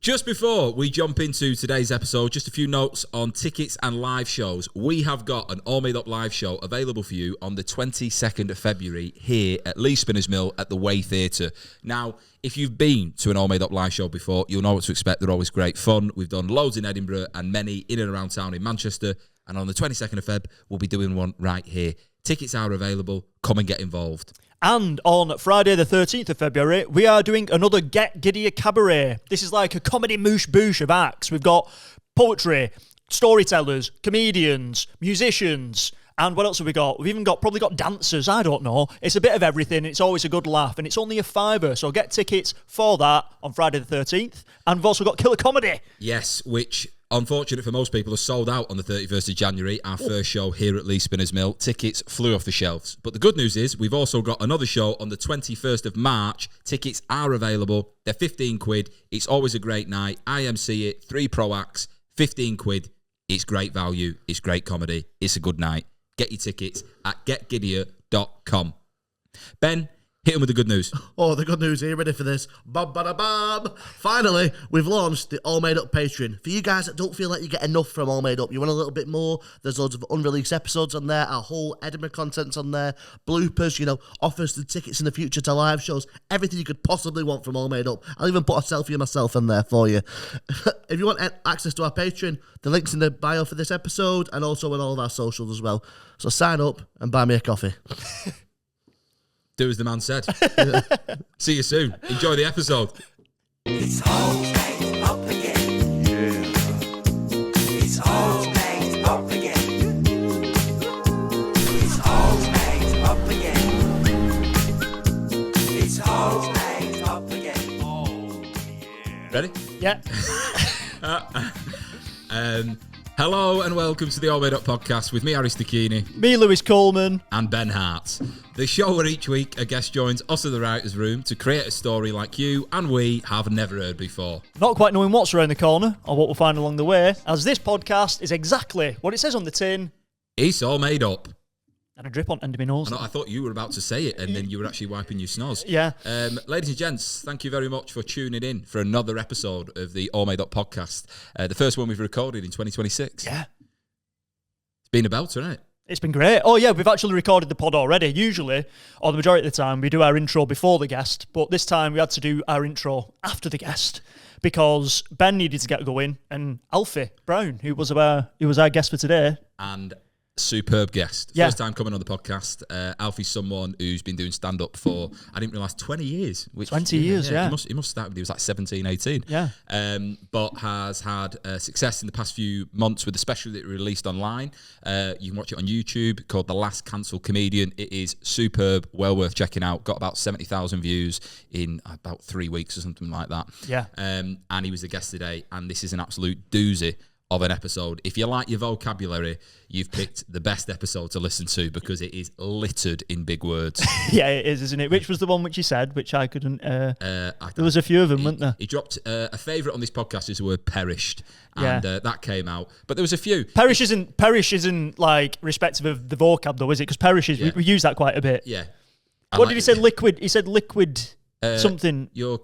Just before we jump into today's episode, just a few notes on tickets and live shows. We have got an All Made Up live show available for you on the 22nd of February here at Lee Spinners Mill at the Way Theatre. Now, if you've been to an All Made Up live show before, you'll know what to expect. They're always great fun. We've done loads in Edinburgh and many in and around town in Manchester. And on the 22nd of Feb, we'll be doing one right here. Tickets are available. Come and get involved. And on Friday the 13th of February, we are doing another Get Giddier Cabaret. This is like a comedy moosh-boosh of acts. We've got poetry, storytellers, comedians, musicians, and what else have we got? We've even probably got dancers, I don't know. It's a bit of everything. It's always a good laugh, and it's only a £5, so get tickets for that on Friday the 13th. And we've also got Killer Comedy. Yes, which, unfortunate for most people, are sold out on the 31st of January, our first show here at Lee Spinners Mill. Tickets flew off the shelves. But the good news is we've also got another show on the 21st of March. Tickets are available. They're 15 quid. It's always a great night. IMC it, 3 pro acts, 15 quid. It's great value. It's great comedy. It's a good night. Get your tickets at getgiddier.com. Ben, hit him with the good news. Oh, the good news. Are you ready for this? Bob. Finally, we've launched the All Made Up Patreon. For you guys that don't feel like you get enough from All Made Up, you want a little bit more, there's loads of unreleased episodes on there, our whole Edinburgh content's on there, bloopers, offers to tickets in the future to live shows, everything you could possibly want from All Made Up. I'll even put a selfie of myself in there for you. If you want access to our Patreon, the link's in the bio for this episode and also on all of our socials as well. So sign up and buy me a coffee. Do as the man said. See you soon. Enjoy the episode. It's all made up again. Yeah. It's all made up again. It's all made up again. It's all made up again. Oh, yeah. Ready? Yeah. Hello and welcome to the All Made Up podcast with me, Harry Stacchini. Me, Lewis Coleman. And Ben Hart. The show where each week a guest joins us in the writer's room to create a story like you and we have never heard before. Not quite knowing what's around the corner or what we'll find along the way, as this podcast is exactly what it says on the tin. It's all made up. And a drip on end of my nose. I thought you were about to say it and then you were actually wiping your snoz. Yeah. Ladies and gents, thank you very much for tuning in for another episode of the All Made Up podcast. The first one we've recorded in 2026. Yeah. It's been a belter, hasn't it? It's been great. Oh, yeah, we've actually recorded the pod already. Usually, or the majority of the time, we do our intro before the guest. But this time, we had to do our intro after the guest because Ben needed to get going and Alfie Brown, who was our guest for today. And superb guest. Yeah. First time coming on the podcast. Alfie's someone who's been doing stand-up for, I didn't realise, 20 years. 20 years, yeah. He must start when he was like 17, 18. Yeah. But has had success in the past few months with a special that he released online. You can watch it on YouTube called The Last Cancelled Comedian. It is superb, well worth checking out. Got about 70,000 views in about 3 weeks or something like that. Yeah. And he was the guest today, and this is an absolute doozy of an episode. If you like your vocabulary, you've picked the best episode to listen to because it is littered in big words. Yeah, it is, isn't it? Which was the one which you said, which I couldn't... there was a few of them, weren't there? He dropped a favourite on this podcast is the word perished, and that came out. But there was a few. Perish isn't like respective of the vocab though, is it? Because perish is, we use that quite a bit. Yeah. What did he say? Liquid. He said liquid something. Your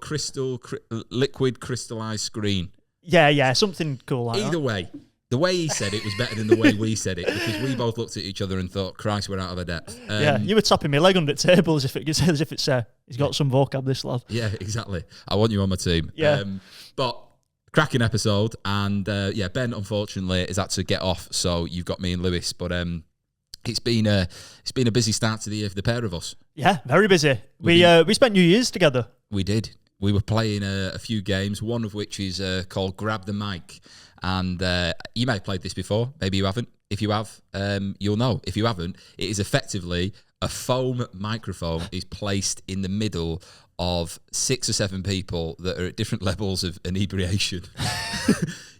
liquid crystallised screen. Yeah, something cool like Either that. way, the way he said it was better than the way we said it because we both looked at each other and thought, Christ, we're out of our depth. Yeah, you were tapping my leg under the table as if it's he's got some vocab, this lad. Yeah, exactly. I want you on my team. Yeah. But cracking episode, and Ben unfortunately is had to get off, so you've got me and Lewis. But it's been a busy start to the year for the pair of us. Yeah, very busy. We spent New Year's together. We did. We were playing a few games, one of which is called Grab the Mic. And you may have played this before. Maybe you haven't. If you have, you'll know. If you haven't, it is effectively a foam microphone is placed in the middle of 6 or 7 people that are at different levels of inebriation.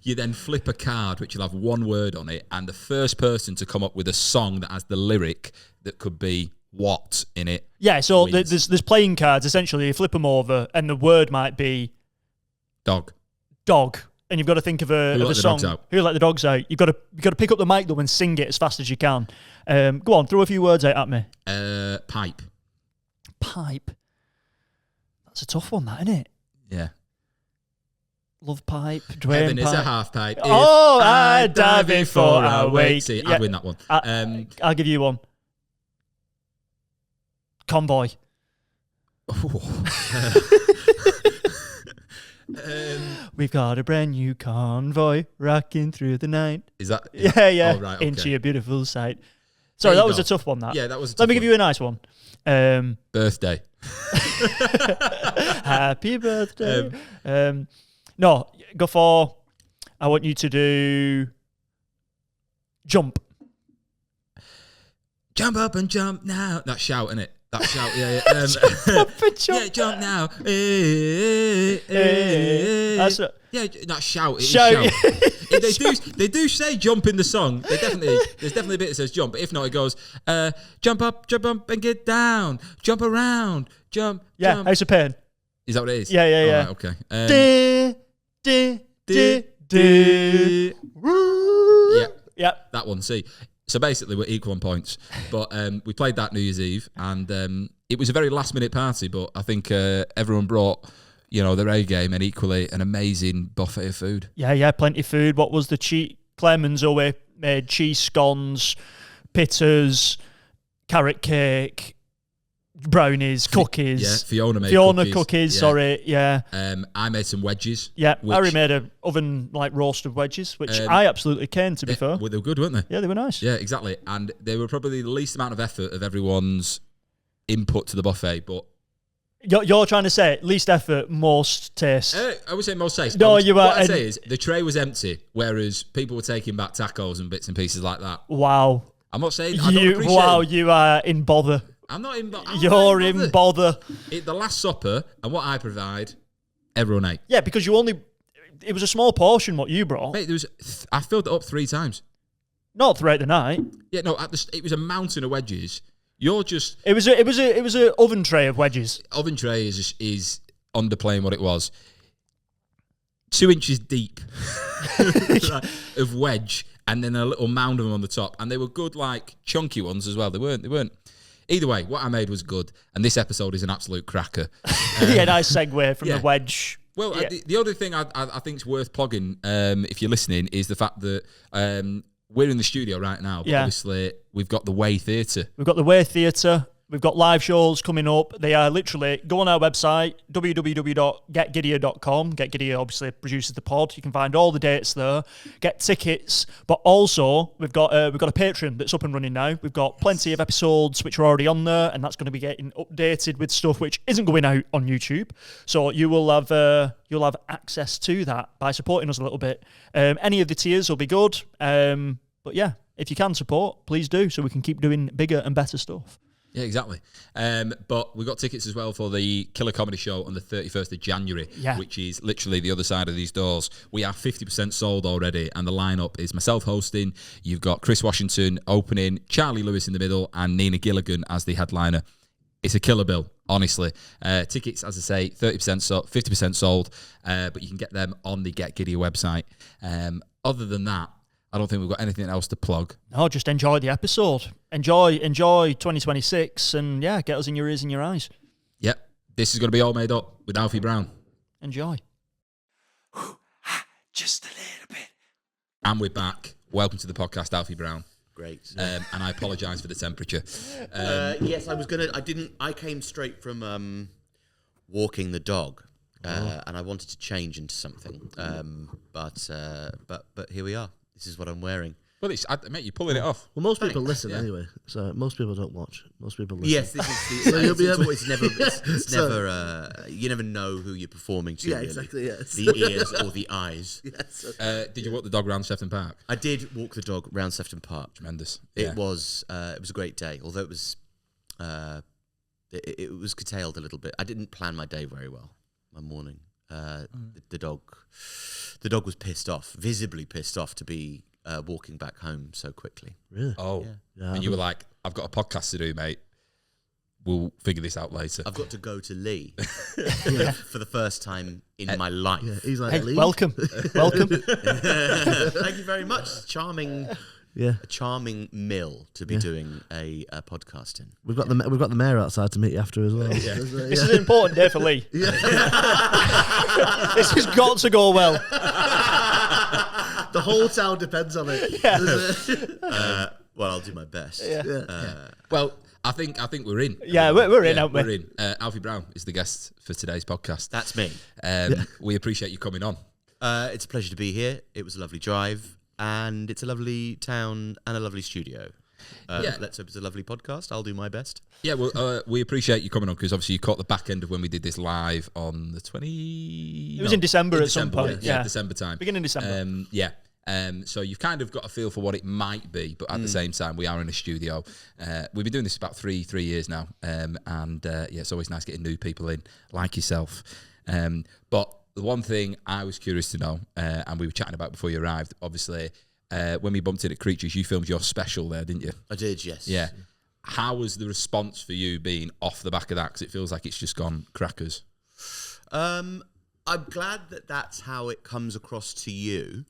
You then flip a card which will have one word on it, and the first person to come up with a song that has the lyric that could be what in it. Yeah, so wins. there's playing cards. Essentially, you flip them over, and the word might be dog, and you've got to think of a Who song. Who let the dogs out? You've got to pick up the mic though and sing it as fast as you can. Go on, throw a few words out at me. Pipe. That's a tough one, that, isn't it? Yeah. Love pipe, Dwayne Heaven is pipe. a half pipe. Oh, If I die before I wake. See, Yeah. I'd win that one. I'll give you one. Convoy. We've got a brand new convoy rocking through the night. Is that? Yeah. Oh, right, okay. Into your beautiful sight. Sorry, There you that was go. a tough one, that. Yeah, that was a tough Let me give one. you a nice one. Birthday. Happy birthday. No, go for, I want you to do jump. Jump up and jump now. That shout, innit? That shout, yeah. Jump up and jump. Yeah, jump now. That's it. Yeah, that shout. It is Shout. shout. they do say jump in the song. There's definitely a bit that says jump. But if not, it goes jump up and get down. Jump around. Jump. Yeah, jump. House of Pain. Is that what it is? Yeah. Alright, okay. Yeah. That one. See, so basically we're equal on points, but we played that New Year's Eve, and it was a very last minute party. But I think everyone brought, their A game, and equally an amazing buffet of food. Yeah, plenty of food. What was the cheese? Clemens always made cheese scones, pitters, carrot cake, brownies, cookies. Yeah, Fiona made cookies. Yeah. Sorry, yeah. I made some wedges. Yeah, which- Harry made a oven roasted wedges, which I absolutely can. To be fair, Well, they were good, weren't they? yeah, they were nice. Yeah, exactly. And they were probably the least amount of effort of everyone's input to the buffet, but You're trying to say least effort, most taste. I would say most taste. No, What you are- I'd say is the tray was empty, whereas people were taking back tacos and bits and pieces like that. Wow, I'm not saying I don't appreciate it. you are in bother. I'm not in. You're in bother. The Last Supper and what I provide, everyone ate. Yeah, because it was a small portion what you brought. Mate, I filled it up 3 times. Not throughout the night. Yeah, no, it was a mountain of wedges. You're just It was a oven tray of wedges. oven tray is underplaying what it was. 2 inches deep of wedge, and then a little mound of them on the top, and they were good, like chunky ones as well. They weren't. Either way, what I made was good, and this episode is an absolute cracker. Yeah, nice segue from yeah. the wedge. Well, Yeah. the other thing I think is worth plugging, if you're listening, is the fact that we're in the studio right now, but Yeah. obviously we've got the Way Theatre. We've got the Way Theatre. We've got live shows coming up. They are literally, go on our website, www.getgiddier.com. Get Giddier obviously produces the pod. You can find all the dates there. Get tickets. But also, we've got a Patreon that's up and running now. We've got plenty of episodes which are already on there, and that's going to be getting updated with stuff which isn't going out on YouTube. So you'll have access to that by supporting us a little bit. Any of the tiers will be good. But yeah, if you can support, please do, so we can keep doing bigger and better stuff. Yeah, exactly. But we've got tickets as well for the Killer Comedy Show on the 31st of January, which is literally the other side of these doors. We are 50% sold already, and the lineup is myself hosting. You've got Chris Washington opening, Charlie Lewis in the middle, and Nina Gilligan as the headliner. It's a killer bill, honestly. Tickets, as I say, 30% sold, 50% sold, but you can get them on the Get Giddier website. Other than that, I don't think we've got anything else to plug. No, just enjoy the episode. Enjoy 2026, and yeah, get us in your ears and your eyes. Yep, this is going to be all made up with Alfie Brown. Enjoy. Just a little bit. And we're back. Welcome to the podcast, Alfie Brown. Great. And I apologise for the temperature. Yes, I came straight from walking the dog, and I wanted to change into something. But here we are. This is what I'm wearing. Well, mate, you're pulling it off. Well, most people Thanks, listen yeah. anime, so most people don't watch. Most people listen. Yes, this is the. So you'll be able- it's never. You never know who you're performing to. Yeah, really. exactly. Yes. The ears or the eyes. Yes. Did you walk the dog around Sefton Park? I did walk the dog round Sefton Park. Tremendous. It was a great day, although it was curtailed a little bit. I didn't plan my day very well. My morning. The dog was pissed off, visibly pissed off, to be walking back home so quickly. Really? Oh. Yeah, And you were like, I've got a podcast to do, mate. We'll figure this out later. I've got to go to Lee for the first time in my life. Yeah, he's like, Hey, "Leave." welcome. Thank you very much. Charming Yeah. a charming mill to be doing a podcast in. We've got the mayor outside to meet you after as well. This is an important day for Lee. This has got to go well. The whole town depends on it. Well, I'll do my best. Well, I think we're in. Yeah, we're in, aren't we? We're in. Alfie Brown is the guest for today's podcast. That's me. We appreciate you coming on. It's a pleasure to be here. It was a lovely drive, and it's a lovely town and a lovely studio. Let's hope it's a lovely podcast. I'll do my best. Yeah, well, we appreciate you coming on because obviously you caught the back end of when we did this live on the 20... It was in December at some point. Yeah, December time. Beginning of December. So you've kind of got a feel for what it might be, but at the same time, we are in a studio. We've been doing this about three years now, it's always nice getting new people in, like yourself. But the one thing I was curious to know, and we were chatting about before you arrived, obviously, when we bumped in at Creatures, you filmed your special there, didn't you? I did, yes. Yeah. How was the response for you being off the back of that? Because it feels like it's just gone crackers. I'm glad that that's how it comes across to you.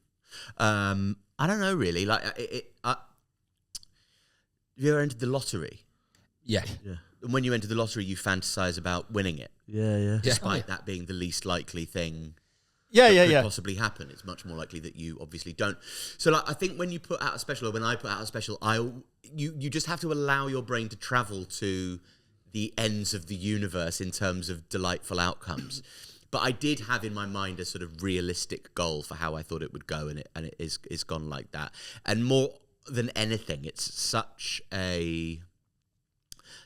I don't know, really. Like, have you ever entered the lottery? Yeah. And when you enter the lottery, you fantasize about winning it, Yeah. despite that being the least likely thing. Yeah. Could possibly happen. It's much more likely that you obviously don't. So, like, I think when you put out a special, or when I put out a special, you just have to allow your brain to travel to the ends of the universe in terms of delightful outcomes. But I did have in my mind a sort of realistic goal for how I thought it would go, and it is gone like that. And more than anything, it's such a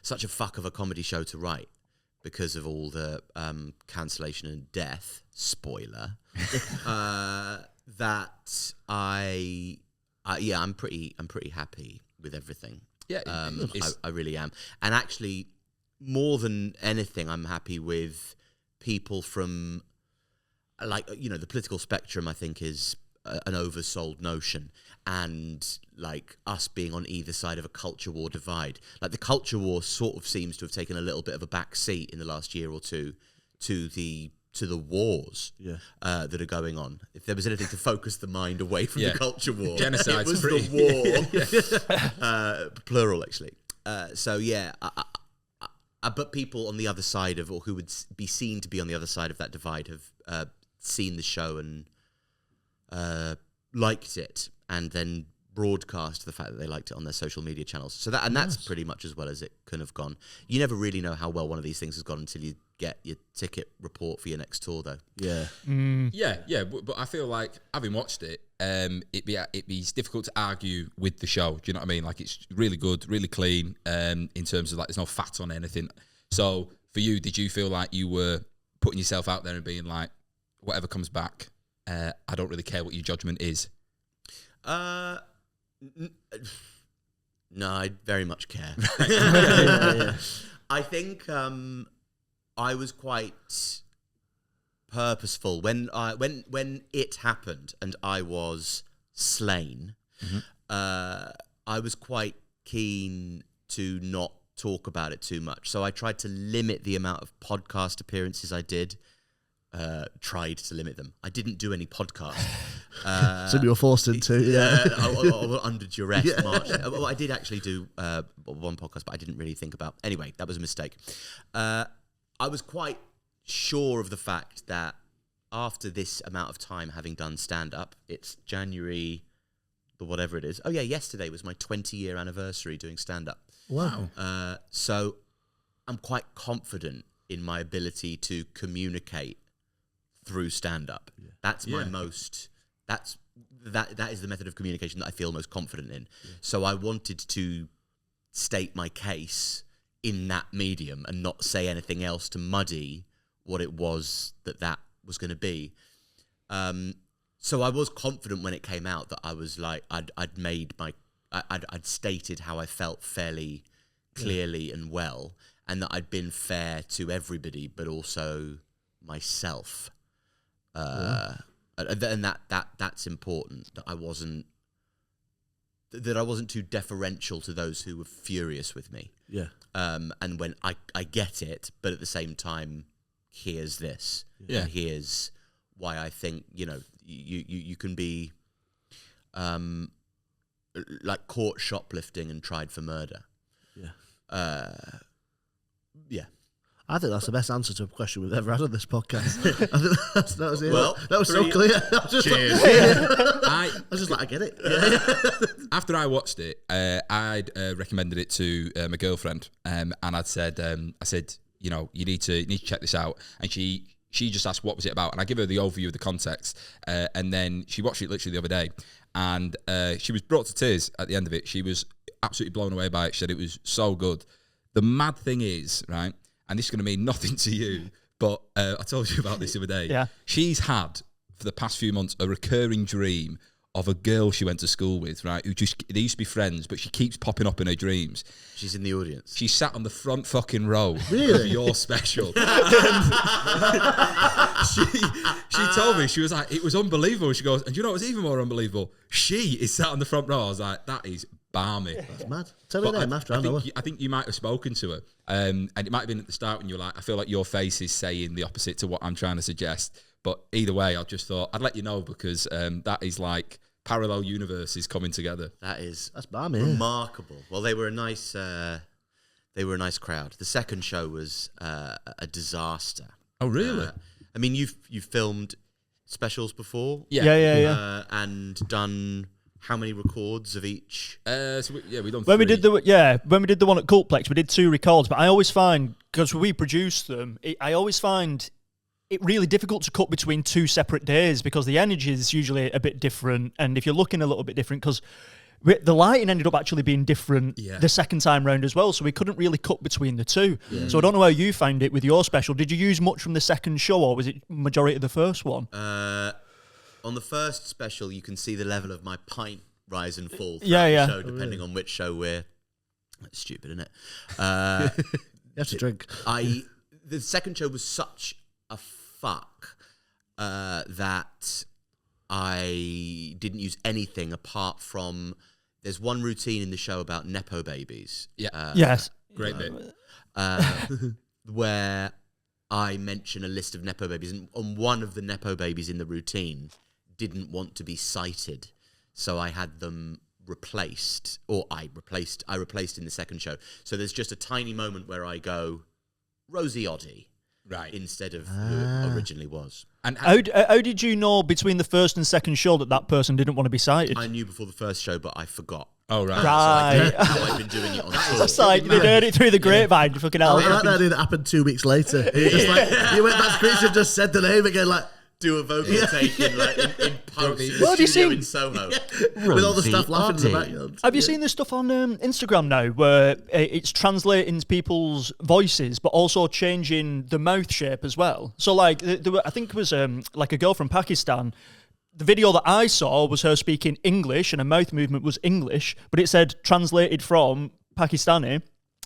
fuck of a comedy show to write because of all the cancellation and death. Spoiler. That I'm pretty happy with everything. Yeah, I really am. And actually, more than anything, I'm happy with people from, like, the political spectrum. I think is an oversold notion, and like us being on either side of a culture war divide. Like, the culture war sort of seems to have taken a little bit of a back seat in the last year or two to the wars that are going on. If there was anything to focus the mind away from the culture war, genocide was pretty. the war. Plural, actually. But people on the other side of, or who would be seen to be on the other side of that divide, have seen the show and liked it, and then broadcast the fact that they liked it on their social media channels. So that's pretty much as well as it can have gone. You never really know how well one of these things has gone until you get your ticket report for your next tour, though. Yeah. But I feel like, having watched it, it'd be difficult to argue with the show. Do you know what I mean? Like, it's really good, really clean, in terms of, like, there's no fat on anything. So for you, did you feel like you were putting yourself out there and being like, whatever comes back, I don't really care what your judgment is? No, I very much care. I think I was quite purposeful when it happened and I was slain. I was quite keen to not talk about it too much, so I tried to limit the amount of podcast appearances I did. Tried to limit them. I didn't do any podcasts. So you were forced into, I under duress. March. Well, I did actually do one podcast, but I didn't really think about. Anyway, that was a mistake. I was quite sure of the fact that after this amount of time having done stand-up, it's January, the whatever it is. Oh yeah, yesterday was my 20-year anniversary doing stand-up. Wow. So I'm quite confident in my ability to communicate through stand-up. That's my most. That is the method of communication that I feel most confident in. So I wanted to state my case in that medium and not say anything else to muddy what it was that was going to be. So I was confident when it came out that I was like, I'd stated how I felt fairly clearly and well, and that I'd been fair to everybody, but also myself. And that's important. That I wasn't too deferential to those who were furious with me. Yeah. And when I get it, but at the same time, here's this. Yeah. And here's why I think, you can be like caught shoplifting and tried for murder. Yeah. Yeah. I think that's the best answer to a question we've ever had on this podcast. I think that was it. Well, that was so clear. I was just Cheers. I was just like, I get it. Yeah. After I watched it, I'd recommended it to my girlfriend, and I said, you know, you need to check this out. And she just asked what was it about, and I give her the overview of the context, and then she watched it literally the other day, and she was brought to tears at the end of it. She was absolutely blown away by it. She said it was so good. The mad thing is, right, and this is going to mean nothing to you, but I told you about this the other day. Yeah. She's had, for the past few months, a recurring dream of a girl she went to school with, right, who they used to be friends, but she keeps popping up in her dreams. She's in the audience. She sat on the front fucking row of Really? your special. she told me, she was like, it was unbelievable. She goes, and you know what's even more unbelievable? She is sat on the front row. I was like, that is balmy. That's mad. Tell me them after I know her. I think you might have spoken to her, and it might have been at the start when you were like, I feel like your face is saying the opposite to what I'm trying to suggest. But either way, I just thought I'd let you know because that is like parallel universes coming together. That's balmy. Yeah. Remarkable. Well, they were a nice crowd. The second show was a disaster. Oh, really? I mean, you've filmed specials before, Yeah. and done how many records of each? We've done When we three. did the one at Cultplex, we did 2 records. But I always find, because we produce them, I always find it really difficult to cut between 2 separate days because the energy is usually a bit different, and if you're looking a little bit different, because the lighting ended up actually being different the second time round as well, so we couldn't really cut between the 2. Yeah. So I don't know how you found it with your special. Did you use much from the second show, or was it majority of the first one? On the first special, you can see the level of my pint rise and fall throughout the show, depending on which show we're... That's stupid, isn't it? You have to drink. The second show was such a fuck that I didn't use anything apart from... There's one routine in the show about Nepo babies. Yeah. Yes. Great bit. Where I mention a list of Nepo babies, and one of the Nepo babies in the routine didn't want to be cited, so I had them replaced, or I replaced in the second show. So there's just a tiny moment where I go, Rosie Oddie, Right. instead of who it originally was. And How did you know between the first and second show that person didn't want to be cited? I knew before the first show, but I forgot. oh, right. Right. How I've been doing it on tour. That's like they heard it through the grapevine. Fucking hell. I like the idea that happened 2 weeks later. Just like, you went backstage and just said the name again, like, Do a vocal take in post in What have the you studio seen? in Soho. with all the stuff laughing in the background. Have you seen this stuff on Instagram now where it's translating people's voices but also changing the mouth shape as well? So like, there were, I think it was like a girl from Pakistan. The video that I saw was her speaking English and her mouth movement was English, but it said translated from Pakistani.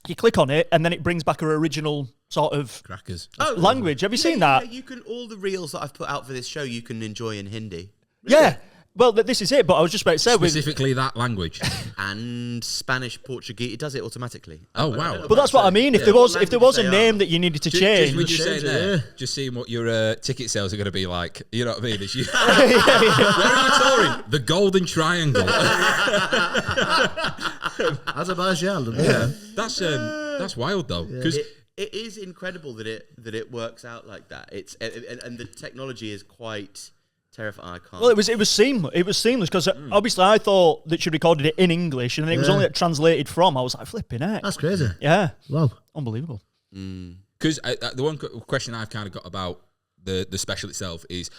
You click on it and then it brings back her original sort of Crackers. language. Have you seen that? Yeah, you can, all the reels that I've put out for this show, you can enjoy in Hindi. Yeah. Well, this is it, but I was just about to say... Specifically that language. And Spanish, Portuguese, it does it automatically. Oh, wow. But that's what I mean. If there was a name that you needed to change... Just saying change it, there, yeah. just seeing what your ticket sales are going to be like. You know what I mean? Where are you touring? The Golden Triangle. Azerbaijan. Yeah. That's wild though, because It is incredible that it works out like that. It's and the technology is quite terrifying. I can't. Well, it was seamless. It was seamless because obviously I thought that she recorded it in English and then it was only translated from. I was like, flipping heck. That's crazy. Yeah. Wow. Unbelievable. because the one question I've kind of got about the special itself is,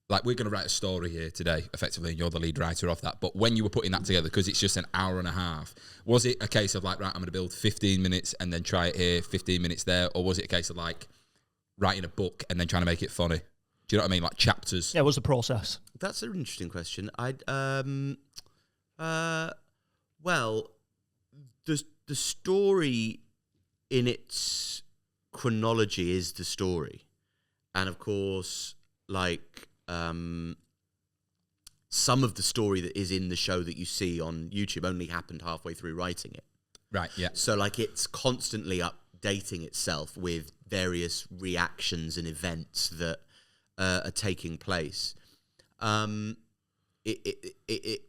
like, we're going to write a story here today, effectively, and you're the lead writer of that. But when you were putting that together, because it's just an hour and a half, was it a case of like, right, I'm going to build 15 minutes and then try it here, 15 minutes there, or was it a case of like writing a book and then trying to make it funny? Do you know what I mean? Like chapters. Yeah, what was the process? That's an interesting question. Well, the story in its chronology is the story, and of course, like some of the story that is in the show that you see on YouTube only happened halfway through writing it. Right. Yeah. So like it's constantly updating itself with various reactions and events that are taking place. It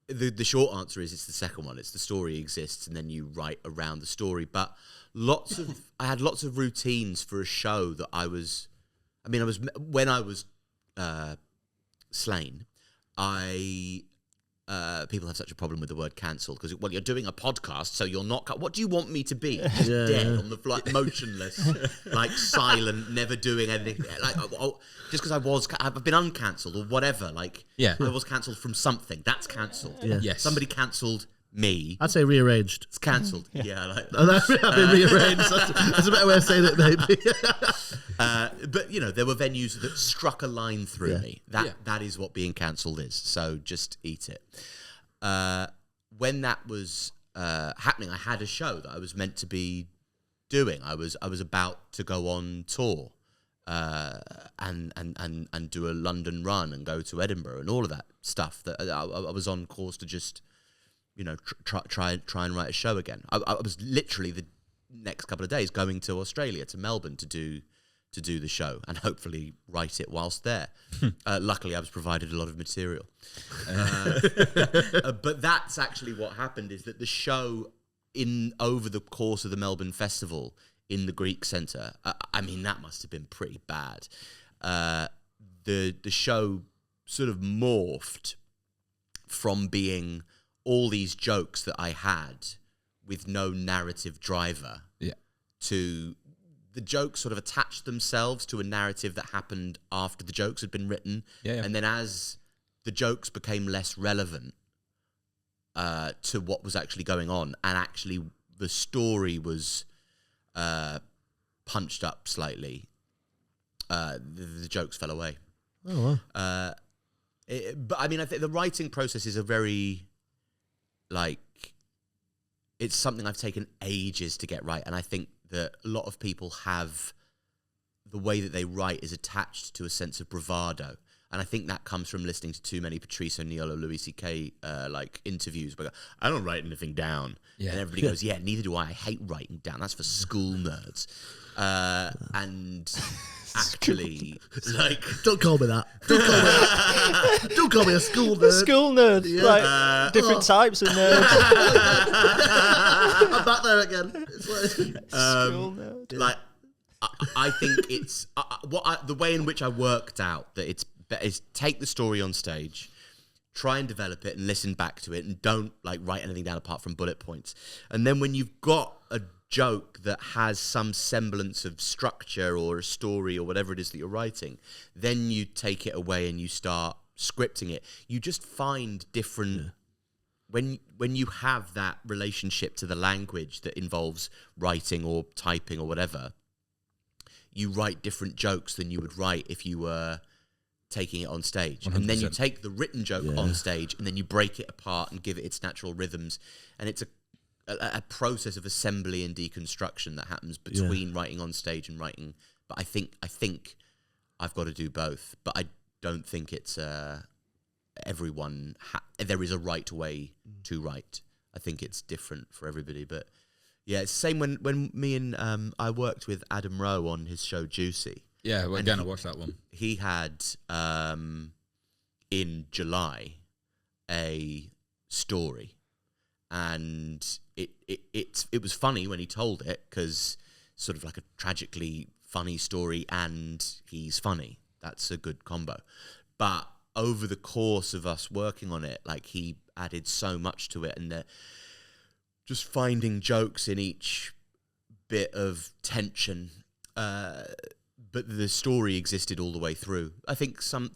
the short answer is it's the second one. It's the story exists, and then you write around the story. But I had lots of routines for a show that when I was slain, people have such a problem with the word cancelled because, well, you're doing a podcast, so you're not. What do you want me to be? Just dead on the floor, motionless, like silent, never doing anything. Like just because I've been uncancelled or whatever. Like, I was cancelled from something. That's cancelled. Yeah. Yes. Somebody cancelled me. I'd say rearranged. It's cancelled. Yeah, like I've been rearranged. That's a better way of saying it, maybe. but there were venues that struck a line through me. That is what being cancelled is. So just eat it. When that was happening, I had a show that I was meant to be doing. I was about to go on tour and do a London run and go to Edinburgh and all of that stuff. That I was on course to just try and write a show again. I was literally the next couple of days going to Australia, to Melbourne, to do the show and hopefully write it whilst there. Luckily, I was provided a lot of material. But that's actually what happened, is that the show over the course of the Melbourne Festival in the Greek Centre, that must have been pretty bad. The show sort of morphed from being all these jokes that I had with no narrative driver to the jokes sort of attached themselves to a narrative that happened after the jokes had been written. And then as the jokes became less relevant to what was actually going on, and actually the story was punched up slightly, the jokes fell away. Oh, wow. But I think the writing process is a very... it's something I've taken ages to get right, and I think that a lot of people have the way that they write is attached to a sense of bravado, and I think that comes from listening to too many Patrice O'Neill or Louis C.K. Interviews where I don't write anything down, and everybody goes, "Yeah, neither do I. I hate writing down. That's for school nerds." And actually, don't call me that. Don't call me that. Don't call me a school nerd. School nerd. Yeah. Different types of nerds. I'm back there again. It's like, School nerd. I think it's the way in which I worked out that it's is take the story on stage, try and develop it and listen back to it, and don't write anything down apart from bullet points. And then when you've got a joke that has some semblance of structure or a story or whatever it is that you're writing, then you take it away and you start scripting it. You just find different... When you have that relationship to the language that involves writing or typing or whatever, you write different jokes than you would write if you were taking it on stage. 100%. And then you take the written joke on stage and then you break it apart and give it its natural rhythms. And it's a process of assembly and deconstruction that happens between writing on stage and writing. But I think I've got to do both. But I don't think it's everyone. There is a right way to write. I think it's different for everybody. But yeah, it's the same when me and I worked with Adam Rowe on his show Juicy. Yeah, well, again, I watched that one. He had in July a story. And it was funny when he told it, because sort of like a tragically funny story and he's funny. That's a good combo. But over the course of us working on it, he added so much to it, and just finding jokes in each bit of tension. But the story existed all the way through. I think some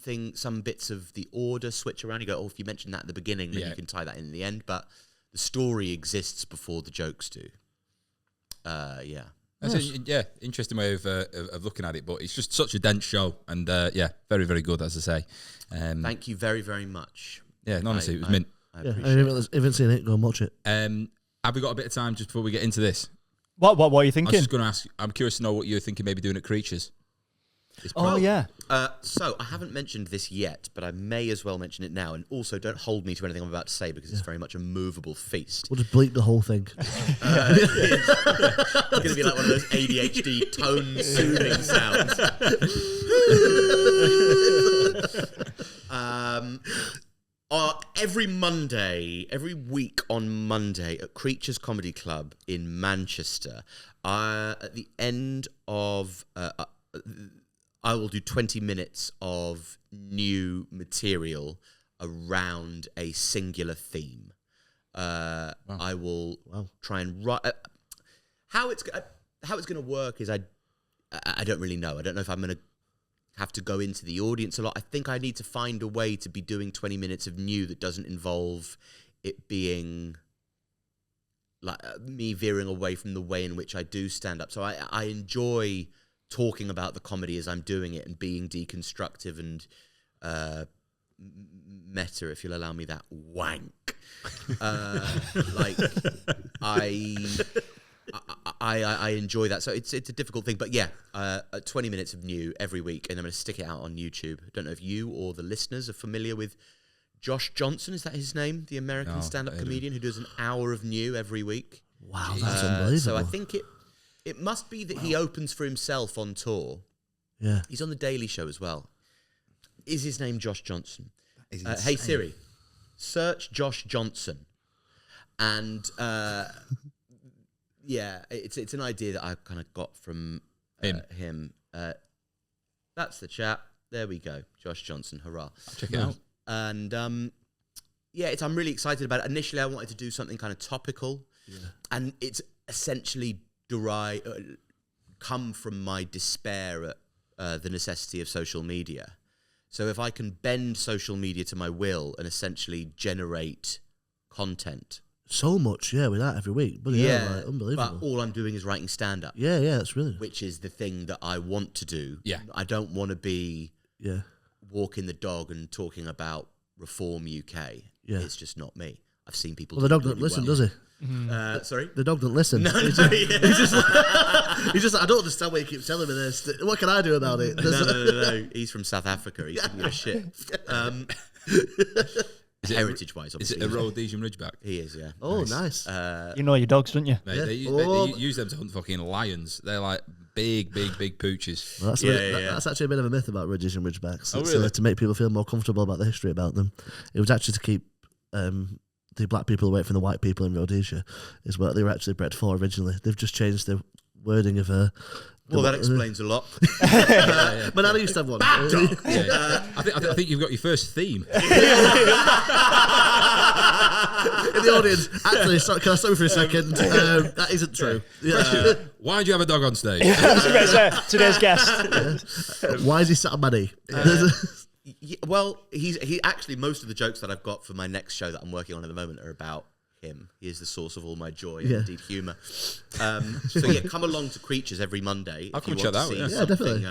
bits of the order switch around. You go, if you mentioned that at the beginning, then you can tie that in the end. But the story exists before the jokes do. That's interesting way of looking at it, but it's just such a dense show, and very, very good, as I say. Thank you very, very much. Yeah, honestly, it was mint. I if appreciate you haven't seen it, go and watch it. Have we got a bit of time just before we get into this? What are you I was thinking? just going to ask, I'm curious to know what you're thinking maybe doing at Creatures. Oh, yeah. So I haven't mentioned this yet, but I may as well mention it now. And also, don't hold me to anything I'm about to say, because it's very much a movable feast. We'll just bleep the whole thing. It's going to be like one of those ADHD tone soothing sounds. Every week on Monday at Creatures Comedy Club in Manchester, at the end of, I will do 20 minutes of new material around a singular theme. I will try and write. How it's going to work is I don't really know. I don't know if I'm going to have to go into the audience a lot. I think I need to find a way to be doing 20 minutes of new that doesn't involve it being like me veering away from the way in which I do stand up. So I enjoy talking about the comedy as I'm doing it and being deconstructive and meta, if you'll allow me that wank. I enjoy that. So it's a difficult thing. But yeah, 20 minutes of new every week, and I'm going to stick it out on YouTube. I don't know if you or the listeners are familiar with Josh Johnson. Is that his name? The American stand-up comedian who does an hour of new every week. Wow, that's unbelievable. So I think it must be that he opens for himself on tour. Yeah. He's on The Daily Show as well. Is his name Josh Johnson? Hey Siri, search Josh Johnson. And yeah, it's an idea that I kind of got from him. That's the chap. There we go. Josh Johnson. Hurrah. Check it out. And yeah, I'm really excited about it. Initially, I wanted to do something kind of topical. Yeah. And it's essentially come from my despair at the necessity of social media. So if I can bend social media to my will and essentially generate content. So much, with that every week. But like, unbelievable. But all I'm doing is writing stand-up. Yeah, that's really... Which is the thing that I want to do. Yeah. I don't want to be walking the dog and talking about Reform UK. Yeah. It's just not me. I've seen people the dog doesn't listen, does he? Sorry? The dog doesn't listen. No, he's just like, I don't understand why you keep telling me this. What can I do about it? No. He's from South Africa. He's from shit. Heritage-wise, obviously. Is it a Rhodesian Ridgeback? He is, yeah. Oh, nice. You know your dogs, don't you? Mate, they use them to hunt fucking lions. They're like big pooches. Well, that's actually a bit of a myth about ridges and ridgebacks. Oh, really? To make people feel more comfortable about the history about them. It was actually to keep the black people away from the white people in Rhodesia, is what they were actually bred for originally. They've just changed the wording of well, that explains a lot. My nana used to have one. I think you've got your first theme. In the audience, actually, can I stop you for a second? That isn't true. Yeah. Why did you have a dog on stage? Today's guest. Why is he sat on money? Well, he actually, most of the jokes that I've got for my next show that I'm working on at the moment are about him. He is the source of all my joy and indeed humour. So yeah, come along to Creatures every Monday. I'll come check that out. Yeah, definitely.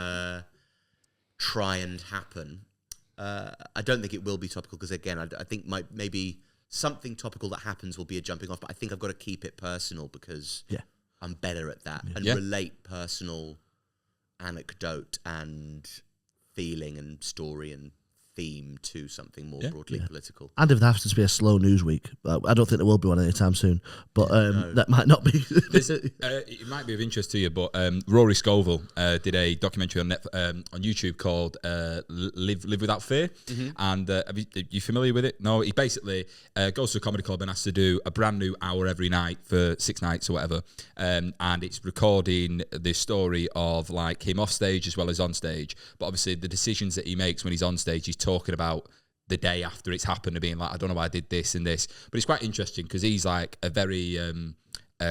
Try and happen. I don't think it will be topical because again, I think maybe something topical that happens will be a jumping off. But I think I've got to keep it personal because I'm better at that and relate personal anecdote and feeling and story and theme to something more broadly political. And if there happens to be a slow news week, I don't think there will be one anytime soon, but that might not be. It might be of interest to you, but Rory Scovel did a documentary on YouTube called Live Without Fear. Mm-hmm. And are you familiar with it? No, he basically goes to a comedy club and has to do a brand new hour every night for 6 nights or whatever. And it's recording the story of like him off stage as well as on stage. But obviously the decisions that he makes when he's on stage, he's talking about the day after it's happened and being like, I don't know why I did this and this. But it's quite interesting because he's like a very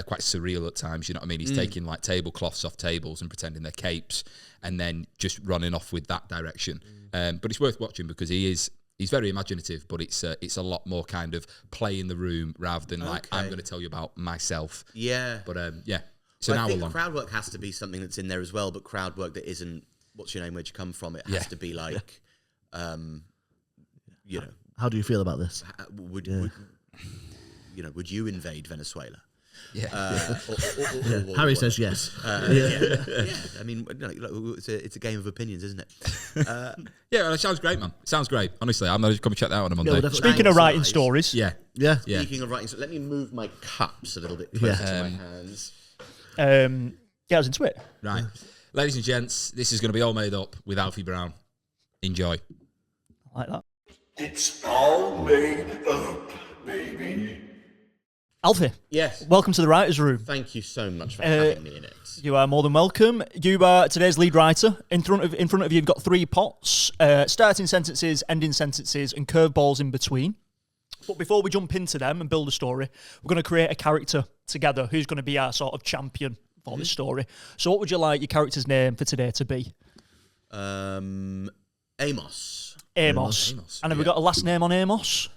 quite surreal at times, you know what I mean? He's taking like tablecloths off tables and pretending they're capes and then just running off with that direction. But it's worth watching because he's very imaginative, but it's a lot more kind of play in the room rather than like, I'm going to tell you about myself. Yeah. But it's an hour long. I think crowd work has to be something that's in there as well, but crowd work that isn't, what's your name, where'd you come from? It has to be like... you know, how do you feel about this? Would you invade Venezuela? Yeah. Harry says yes. I mean, it's a game of opinions, isn't it? Well, it sounds great, man. It sounds great. Honestly, I'm going to come check that out on a Monday. Speaking of writing stories. Yeah. Speaking of writing stories, let me move my cups a little bit closer to my hands. Get us into it. Right. Ladies and gents, this is going to be all made up with Alfie Brown. Enjoy. I like that. It's all made up, baby. Alfie, Yes. welcome to the writer's room. Thank you so much for having me in it. You are more than welcome. You are today's lead writer. In front of you, you've got 3 pots: starting sentences, ending sentences, and curveballs in between. But before we jump into them and build a story, we're going to create a character together who's going to be our sort of champion for this story. So, what would you like your character's name for today to be? Amos. Amos. And have we got a last name on Amos?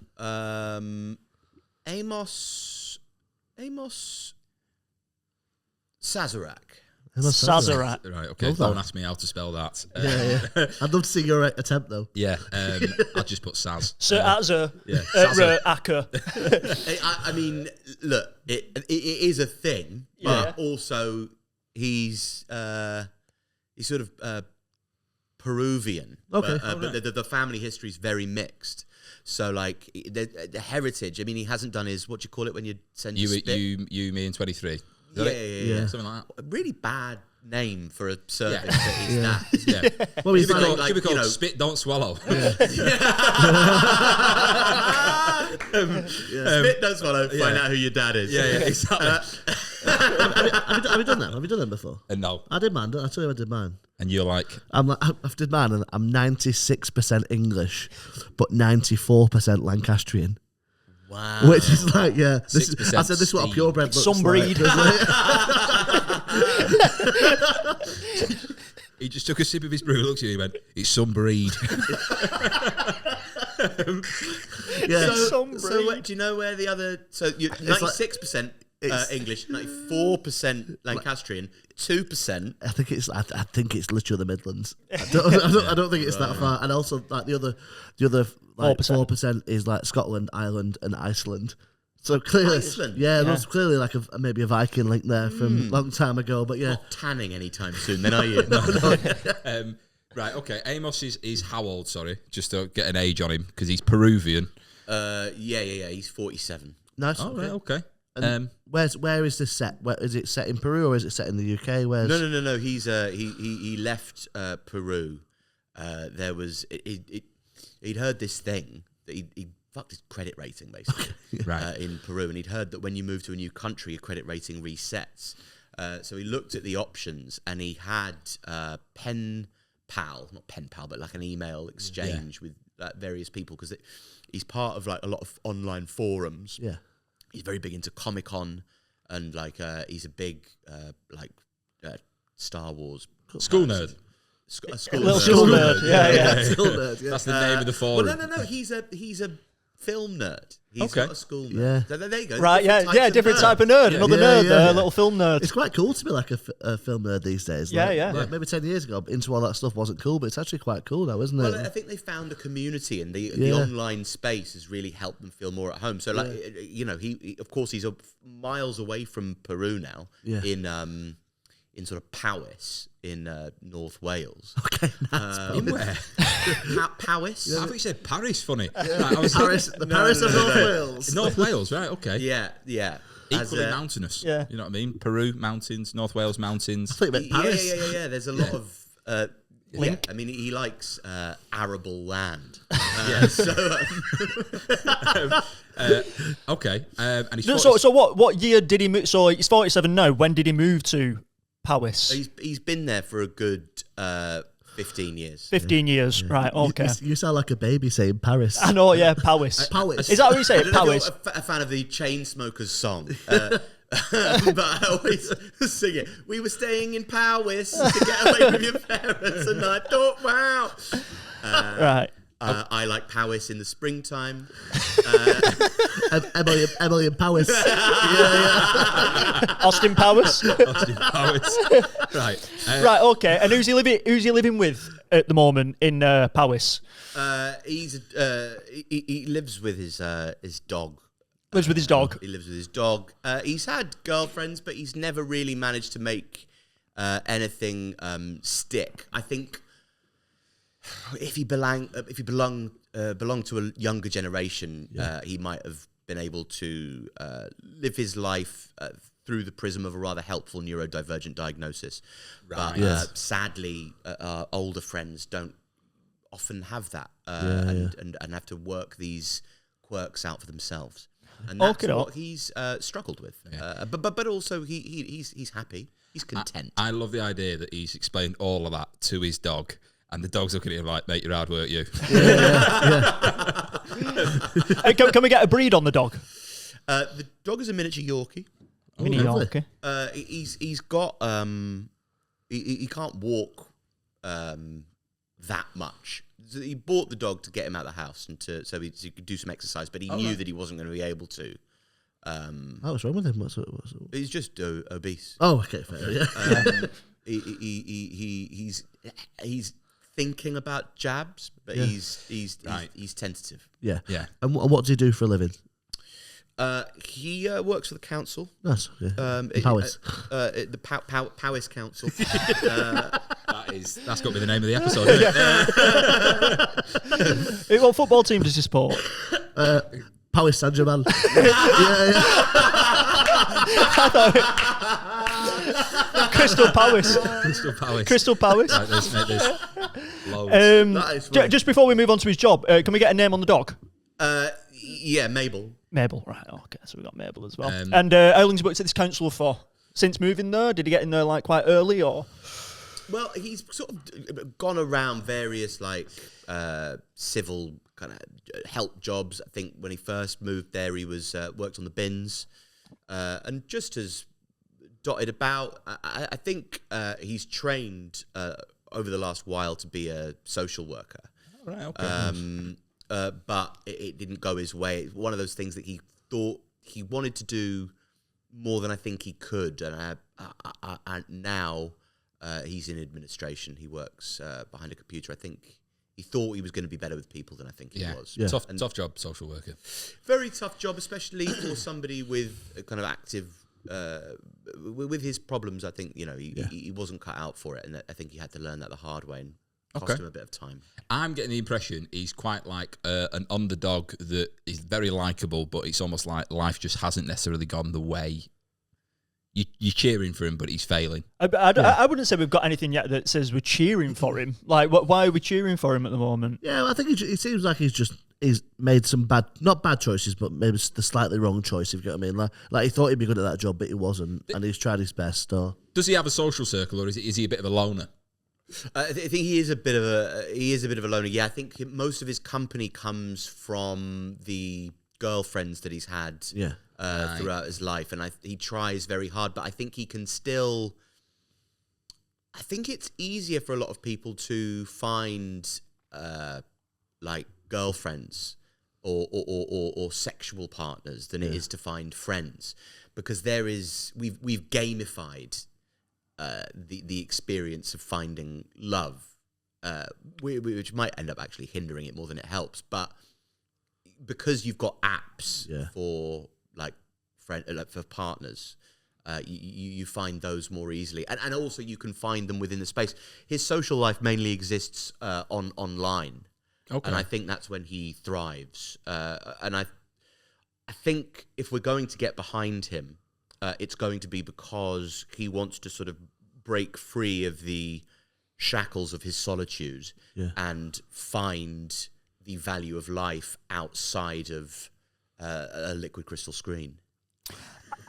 Amos Sazerac. Sazerac. Right, okay. Don't ask me how to spell that. Yeah. I'd love to see your attempt, though. Yeah, I'll just put Saz. Sir Azza. Sazza. Acker. I mean, look, it is a thing, but also he's sort of Peruvian. Okay. But the family history is very mixed. So, like, the heritage, I mean, he hasn't done his, what do you call it when you send You, spit? me, and 23. Yeah. Something like that. A really bad name for a service that is that. Yeah. Well, he's Should be like, called Spit Don't Swallow. Spit don't swallow, find out who your dad is. Yeah, exactly. have you done that? Have you done that before? No. I did mine. I tell you, I did mine. And you're like, I did mine, and I'm 96% English, but 94% Lancastrian. Wow. Which is like, I said, this is what a Steve. purebred looks Some breed. like. he just took a sip of his brew, looked at you and went, it's some breed. Yeah. So do you know where the other? So you're 96% English, 94% Lancastrian, 2%. I think it's literally the Midlands. I don't think it's that far. And also, like the other like 4% is like Scotland, Ireland, and Iceland. So clearly, Iceland? there's clearly like maybe a Viking link there from a long time ago. But yeah, Not tanning anytime soon, then are you? Right, okay. Amos is how old, sorry? Just to get an age on him, because he's Peruvian. Yeah. He's 47. nice. Oh, right, okay. And where is this set? Where is it set in Peru or is it set in the UK? Where's No. He's he left Peru. There was he'd heard this thing that he fucked his credit rating basically Right. in Peru, and he'd heard that when you move to a new country, your credit rating resets. So he looked at the options, and he had not pen pal, but like an email exchange with various people, because he's part of like a lot of online forums. Yeah. He's very big into Comic-Con, and like he's a big Star Wars School nerd. a school Little nerd. school nerd. Yeah. Still nerd, yeah. That's the name of the forum. Well, no. He's a film nerd. He's Okay. not a school nerd. Yeah. So there you go. Right, different nerd. type of nerd. Another nerd Yeah. there, little film nerd. It's quite cool to be like a film nerd these days. Yeah, like, yeah. Like maybe 10 years ago, into all that stuff wasn't cool, but it's actually quite cool now, isn't it? Well, I think they found a community, and the online space has really helped them feel more at home. So, like, he of course he's miles away from Peru now, in sort of Powys in North Wales. Okay, In where? Powys. I thought you said Paris, funny. Right, I was Paris, the Paris of North Wales. North Wales, right, okay. Yeah. Equally mountainous. Yeah. You know what I mean? Peru, mountains, North Wales, mountains. I thought you meant Paris. Yeah. There's a lot of. I mean, he likes arable land. Okay. And he's No, 40 so what year did he move? So he's 47 now. When did he move to Powys? He's been there for a good 15 years. 15 years. Right, okay. You sound like a baby saying Paris. I know, yeah, Powys. Powys. Is that what you say? I don't know Powys? if you're a fan of the Chainsmokers song. But I always sing it. We were staying in Powys to get away from your parents, and I thought, wow. Right. I like Powys in the springtime. Emily and Powys. Austin Powys. Austin Powys. Right. Right, okay. And who's he living with at the moment in Powys? He lives with his dog. Lives with his dog. He lives with his dog. He's had girlfriends, but he's never really managed to make anything stick. I think if he belonged to a younger generation, he might have been able to live his life through the prism of a rather helpful neurodivergent diagnosis. Right. But sadly, our older friends don't often have that and have to work these quirks out for themselves. And that's what he's struggled with. Yeah. But also he's happy. He's content. I love the idea that he's explained all of that to his dog, and the dog's looking at him like, "Mate, you're hard work, you." Hey, can we get a breed on the dog? The dog is a miniature Yorkie. Mini Yorkie. He's got he can't walk that much. So he bought the dog to get him out of the house and so he could do some exercise, but he knew that he wasn't going to be able to. What's wrong with him? What's He's just obese. Oh, okay, fair. Yeah. He's thinking about jabs, but he's tentative. Yeah. Yeah. And what does he do for a living? He works for the council. Nice. Yeah. Powys. The Powys Council. That's got to be the name of the episode, isn't it? What football team does he support? Powys Saint-Germain. Crystal Palace. Crystal Palace. Right, there's loads. Just before we move on to his job, can we get a name on the dog? Yeah, Mabel. Mabel, right. Okay, so we got Mabel as well. And how long's he worked at this council for? Since moving there? Did he get in there like quite early or? Well, he's sort of gone around various like civil kind of help jobs. I think when he first moved there, he was worked on the bins and just has dotted about. I think he's trained over the last while to be a social worker. Right, okay. But it didn't go his way. It's one of those things that he thought he wanted to do more than I think he could, and now he's in administration. He works behind a computer. I think he thought he was going to be better with people than I think he was. Yeah. Tough job, social worker. Very tough job, especially for somebody with a kind of active, with his problems. I think he wasn't cut out for it, and I think he had to learn that the hard way. And cost him a bit of time. I'm getting the impression he's quite like an underdog that is very likeable, but it's almost like life just hasn't necessarily gone the way. You're cheering for him, but he's failing. I wouldn't say we've got anything yet that says we're cheering for him. Like, why are we cheering for him at the moment? Yeah, well, I think it seems like he's made some not bad choices, but maybe the slightly wrong choice, if you get what I mean. Like he thought he'd be good at that job, but he wasn't, and he's tried his best. Or does he have a social circle, or is he a bit of a loner? I think he is a bit of a loner. Yeah, I think most of his company comes from the girlfriends that he's had throughout his life, and he tries very hard. But I think he can still. I think it's easier for a lot of people to find like girlfriends or sexual partners than it is to find friends, because we've gamified the experience of finding love, which might end up actually hindering it more than it helps. But because you've got apps for like for partners, you find those more easily, and also you can find them within the space. His social life mainly exists online, and I think that's when he thrives. And I think if we're going to get behind him, it's going to be because he wants to sort of break free of the shackles of his solitude and find the value of life outside of a liquid crystal screen.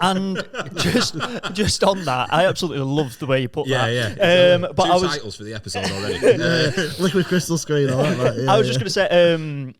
And just on that, I absolutely love the way you put that. Yeah. But Two titles for the episode already. Liquid crystal screen. I like that. I was just going to say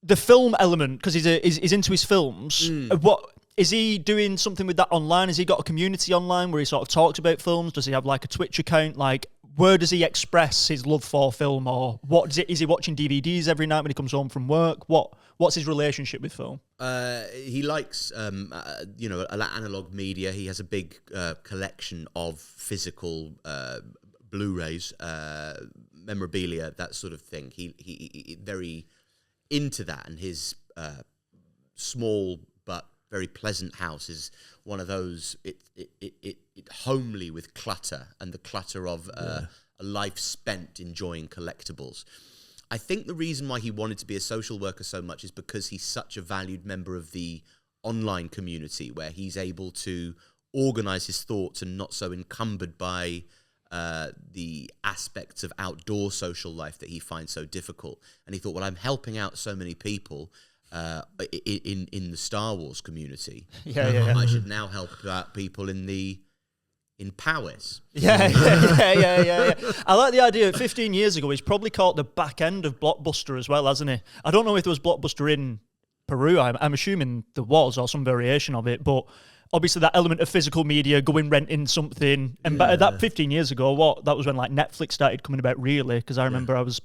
the film element, because he's into his films. What is he doing something with that online? Has he got a community online where he sort of talks about films? Does he have like a Twitch account? Like, where does he express his love for film, or what is he watching DVDs every night when he comes home from work? What's his relationship with film? He likes analog media. He has a big collection of physical Blu-rays, memorabilia, that sort of thing. He very into that, and his small but very pleasant house is one of those. It homely with clutter, and the clutter of a life spent enjoying collectibles. I think the reason why he wanted to be a social worker so much is because he's such a valued member of the online community, where he's able to organize his thoughts and not so encumbered by the aspects of outdoor social life that he finds so difficult. And he thought, well, I'm helping out so many people in the Star Wars community. I should now help out people in Powys. Yeah. I like the idea. 15 years ago, he's probably caught the back end of Blockbuster as well, hasn't he? I don't know if there was Blockbuster in Peru. I'm assuming there was, or some variation of it, but obviously that element of physical media, going renting something, and that 15 years ago, that was when like Netflix started coming about, really, because I remember I was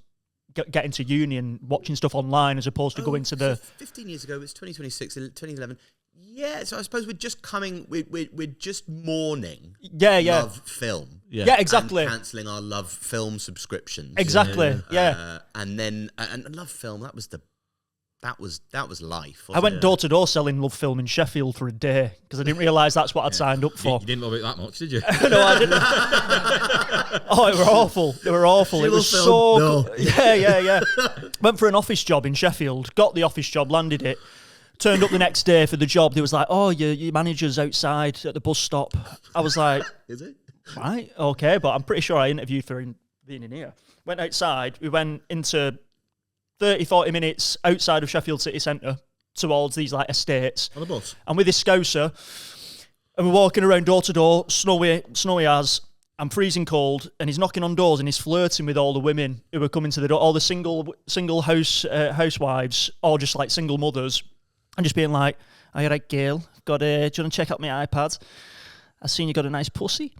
getting to uni and watching stuff online as opposed to going to the... 15 years ago, it was 2026, 2011. Yeah, so I suppose we're just mourning love film. Yeah, exactly. And cancelling our love film subscriptions. Exactly, and then, and love film, that was life. I went door to door selling love film in Sheffield for a day because I didn't realise that's what I'd signed up for. You didn't love it that much, did you? No, I didn't. Oh, they were awful. It was so good. Yeah. Went for an office job in Sheffield, got the office job, landed it, turned up the next day for the job. They was like, oh, your manager's outside at the bus stop. I was like, Is it? Right, okay, but I'm pretty sure I interviewed for being in here. Went outside, we went into 30, 40 minutes outside of Sheffield city centre towards these like estates. On a bus? And with this scouser, and we're walking around door to door, snowy as, I'm freezing cold, and he's knocking on doors and he's flirting with all the women who were coming to the door, all the single housewives, or just like single mothers, and just being like, "Are you right, Gail? Do you want to check out my iPad? I seen you got a nice pussy,"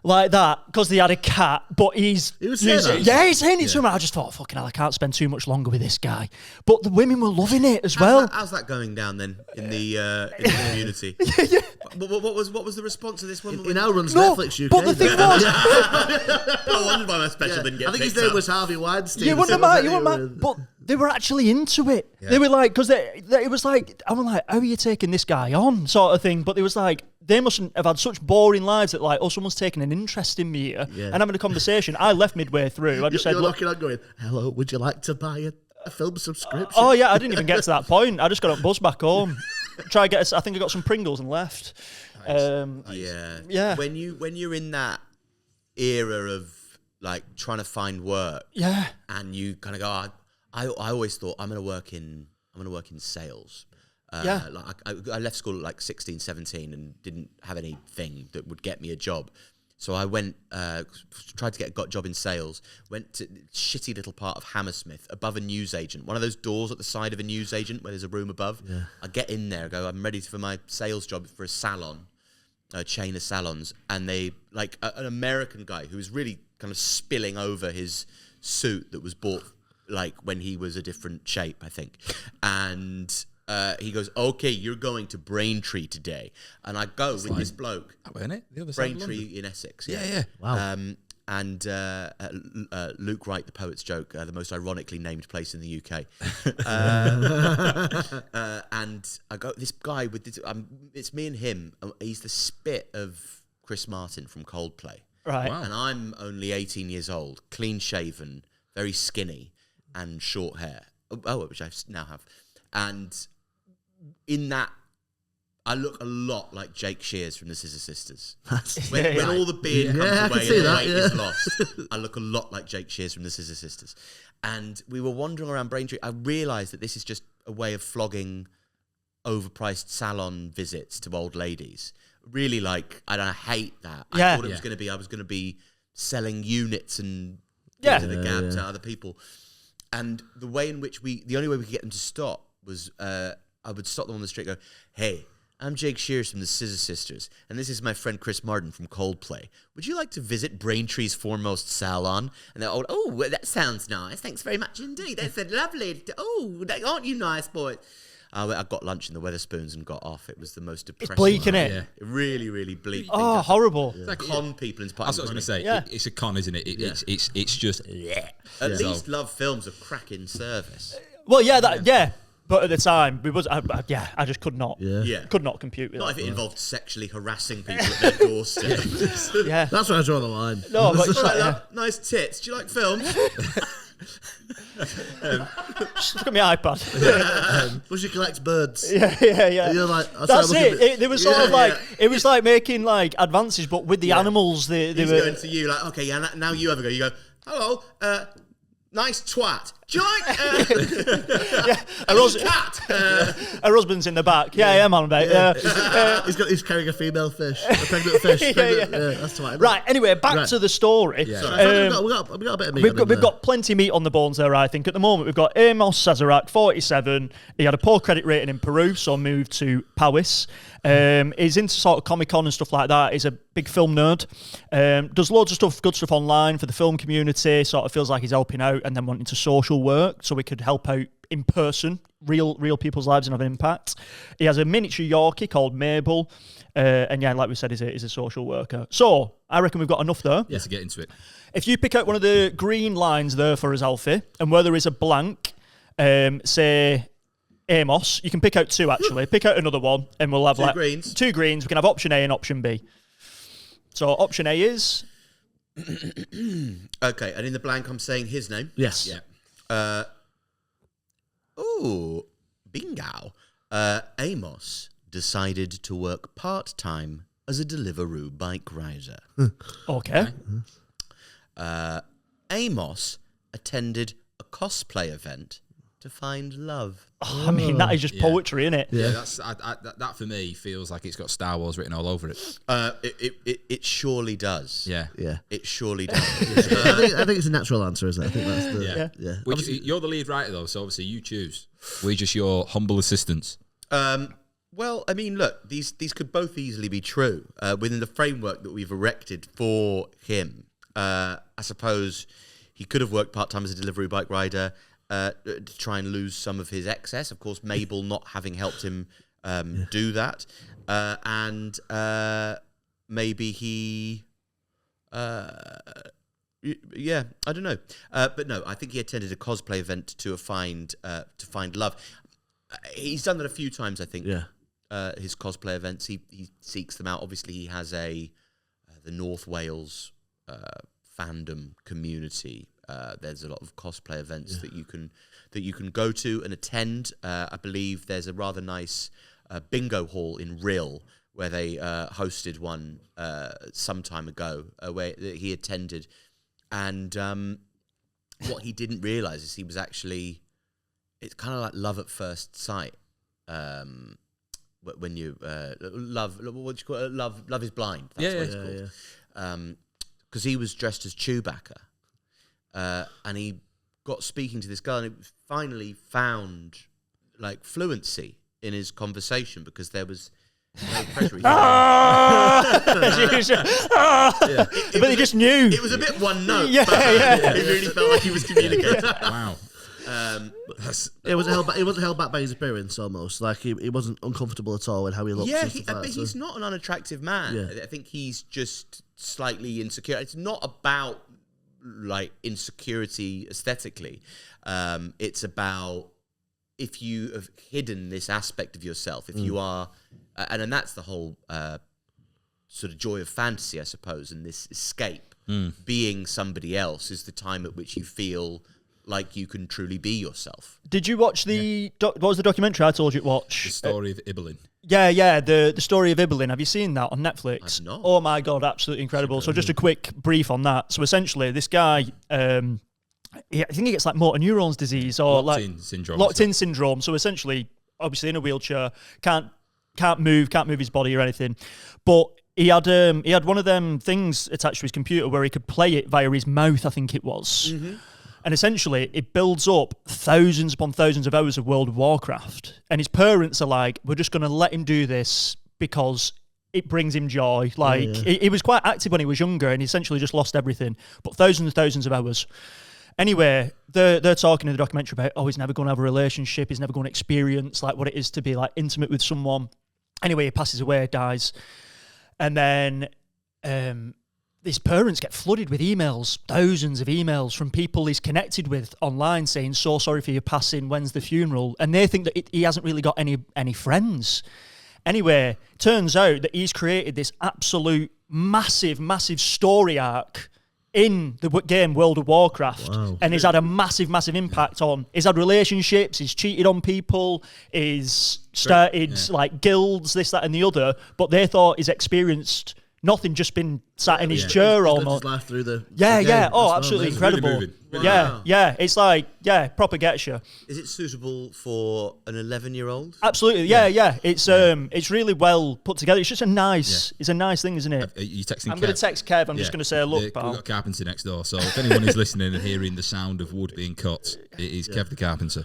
like that, because they had a cat. But He was saying that? yeah, he's saying it to him. I just thought, fucking hell, I can't spend too much longer with this guy. But the women were loving it as well. How's that going down then in the community? What was the response to this one? He now runs Netflix UK. But the thing was, I wondered why my special didn't get I think his picked name up. was Harvey Weinstein. you wouldn't mind, but they were actually into it. Yeah. They were like, because it was like, I was like, how are you taking this guy on, sort of thing. But it was like, they mustn't have had such boring lives that like, oh, someone's taking an interest in me here and having a conversation. I left midway through. I just said, You're look, knocking on going, hello, would you like to buy a film subscription? oh yeah, I didn't even get to that point. I just got a bus back home. I think I got some Pringles and left. Yeah. When you're in that era of like trying to find work, and you kind of go, I always thought I'm gonna work in sales. Like I left school at like 16, 17 and didn't have anything that would get me a job. So I went, tried to get a job in sales, went to shitty little part of Hammersmith, above a newsagent, one of those doors at the side of a newsagent where there's a room above. Yeah. I get in there, go, I'm ready for my sales job for a salon, a chain of salons, and they, like an American guy who was really kind of spilling over his suit that was bought like when he was a different shape, I think. And he goes, okay, you're going to Braintree today. And I go with this bloke. That wasn't it? The other side of Braintree London. in Essex. Yeah. Wow. And Luke Wright, the poet's joke, the most ironically named place in the UK. And I go, this guy with this, it's me and him. He's the spit of Chris Martin from Coldplay. right. Wow. And I'm only 18 years old, clean shaven, very skinny, and short hair. Which I now have. And in that, I look a lot like Jake Shears from the Scissor Sisters. When all the beard comes I can away see and the that, weight is lost, I look a lot like Jake Shears from the Scissor Sisters. And we were wandering around Braintree. I realised that this is just a way of flogging overpriced salon visits to old ladies. Really, like, I hate that. I thought it was going to be, I was going to be selling units and to the gab to other people. And the way in which the only way we could get them to stop was I would stop them on the street and go, hey, I'm Jake Shears from the Scissor Sisters, and this is my friend Chris Martin from Coldplay. Would you like to visit Braintree's foremost salon? And they're all, oh, well, that sounds nice. Thanks very much indeed. That's lovely. Oh, aren't you nice, boy? I got lunch in the Wetherspoons and got off. It was the most depressing. It's bleak, innit? Yeah. Really, really bleak. Oh, horrible. It's like con people in That's what I was going to say. Yeah. It's a con, isn't it? It's just... At least Love Film's a cracking service. Well, yeah. But at the time, I just could not. Could not compute with Not that. if it involved sexually harassing people at their doorstep. Yeah. That's where I draw the line. No, but it's All right, like, love, nice tits. Do you like film? Just look at my iPad. Bushy collects birds. Yeah. And you're like, That's it. It was sort of like it was like making like advances, but with the animals. They He's were going to you like, okay, yeah. Now you have a go. You go, hello, nice twat. Joint. Cat. Her husband's in the back. Yeah, I'm on, mate. He's carrying a female fish, a pregnant fish. That's right. Right. Anyway, back to the story. Yeah. We've got a bit of meat. We've got plenty of meat on the bones there, I think. At the moment, we've got Amos Sazerac, 47. He had a poor credit rating in Peru, so moved to Powys. He's into sort of Comic-Con and stuff like that. He's a big film nerd. Does loads of stuff, good stuff online for the film community. Sort of feels like he's helping out and then wanting to social work so we could help out in person, real people's lives and have an impact. He has a miniature Yorkie called Mabel. And yeah, like we said, he's a social worker. So I reckon we've got enough there. Yes, to get into it. If you pick out one of the green lines there for us, Alfie, and where there is a blank, say Amos, you can pick out two actually. Pick out another one, and we'll have two greens. We can have option A and option B. So option A is okay, and in the blank, I'm saying his name. Yes. Yeah. Bingo. Amos decided to work part-time as a Deliveroo bike rider. okay. Amos attended a cosplay event to find love. I mean, that is just poetry, isn't it? Yeah, that for me feels like it's got Star Wars written all over it. It surely does. Yeah. It surely does. I think it's a natural answer, isn't it? I think that's the yeah. Which, you're the lead writer though, so obviously you choose. We're just your humble assistants. Well, I mean, look, these could both easily be true within the framework that we've erected for him. I suppose he could have worked part-time as a delivery bike rider to try and lose some of his excess. Of course, Mabel not having helped him do that. And maybe he... yeah, I don't know. But no, I think he attended a cosplay event to find love. He's done that a few times, I think. Yeah. His cosplay events, he seeks them out. Obviously, he has the North Wales fandom community. There's a lot of cosplay events that you can go to and attend. I believe there's a rather nice bingo hall in Rhyl where they hosted one some time ago where he attended. And what he didn't realise is he was actually... It's kind of like love at first sight. When you love, what do you call it? Love is blind. That's what it's called. Because he was dressed as Chewbacca, and he got speaking to this girl, and he finally found like fluency in his conversation because there was no pressure. But he just knew. It was a bit one note. Yeah. It really felt like he was communicating. Wow. It wasn't held back by his appearance almost. Like he wasn't uncomfortable at all with how he looked. Yeah, but he's not an unattractive man. Yeah. I think he's just slightly insecure. It's not about like insecurity aesthetically. It's about if you have hidden this aspect of yourself, if you are, and that's the whole sort of joy of fantasy, I suppose, and this escape. Being somebody else is the time at which you feel like you can truly be yourself. Did you watch the... what was the documentary I told you to watch? The story of Ibelin. Yeah, the story of Ibelin. Have you seen that on Netflix? I've not. Oh my God, absolutely incredible. So just a quick brief on that. So essentially, this guy... I think he gets like motor neurons disease or Locked-in syndrome. Locked-in syndrome. So essentially, obviously in a wheelchair, can't move his body or anything. But he had one of them things attached to his computer where he could play it via his mouth, I think it was. Mm-hmm. And essentially, it builds up thousands upon thousands of hours of World of Warcraft. And his parents are like, we're just going to let him do this because it brings him joy. Like, he was quite active when he was younger and he essentially just lost everything. But thousands and thousands of hours. Anyway, they're talking in the documentary about, he's never going to have a relationship. He's never going to experience like what it is to be like intimate with someone. Anyway, he passes away, dies. And then... his parents get flooded with emails, thousands of emails from people he's connected with online saying, so sorry for your passing, when's the funeral? And they think that he hasn't really got any friends. Anyway, turns out that he's created this absolute massive story arc in the game World of Warcraft, and he's had a massive impact on. He's had relationships, he's cheated on people, he's started like guilds, this, that, and the other. But they thought he's experienced nothing, just been sat in his chair almost. His life through the yeah. game. Oh, That's absolutely amazing. incredible. Really moving. Wow. Yeah. It's like proper gets you. Is it suitable for an 11-year-old? Absolutely, yeah. It's really well put together. It's just a nice, it's a nice thing, isn't it? Are you texting I'm going to text Kev. I'm just going to say, look, We've pal. got a carpenter next door, so if anyone is listening and hearing the sound of wood being cut, it is Kev the carpenter.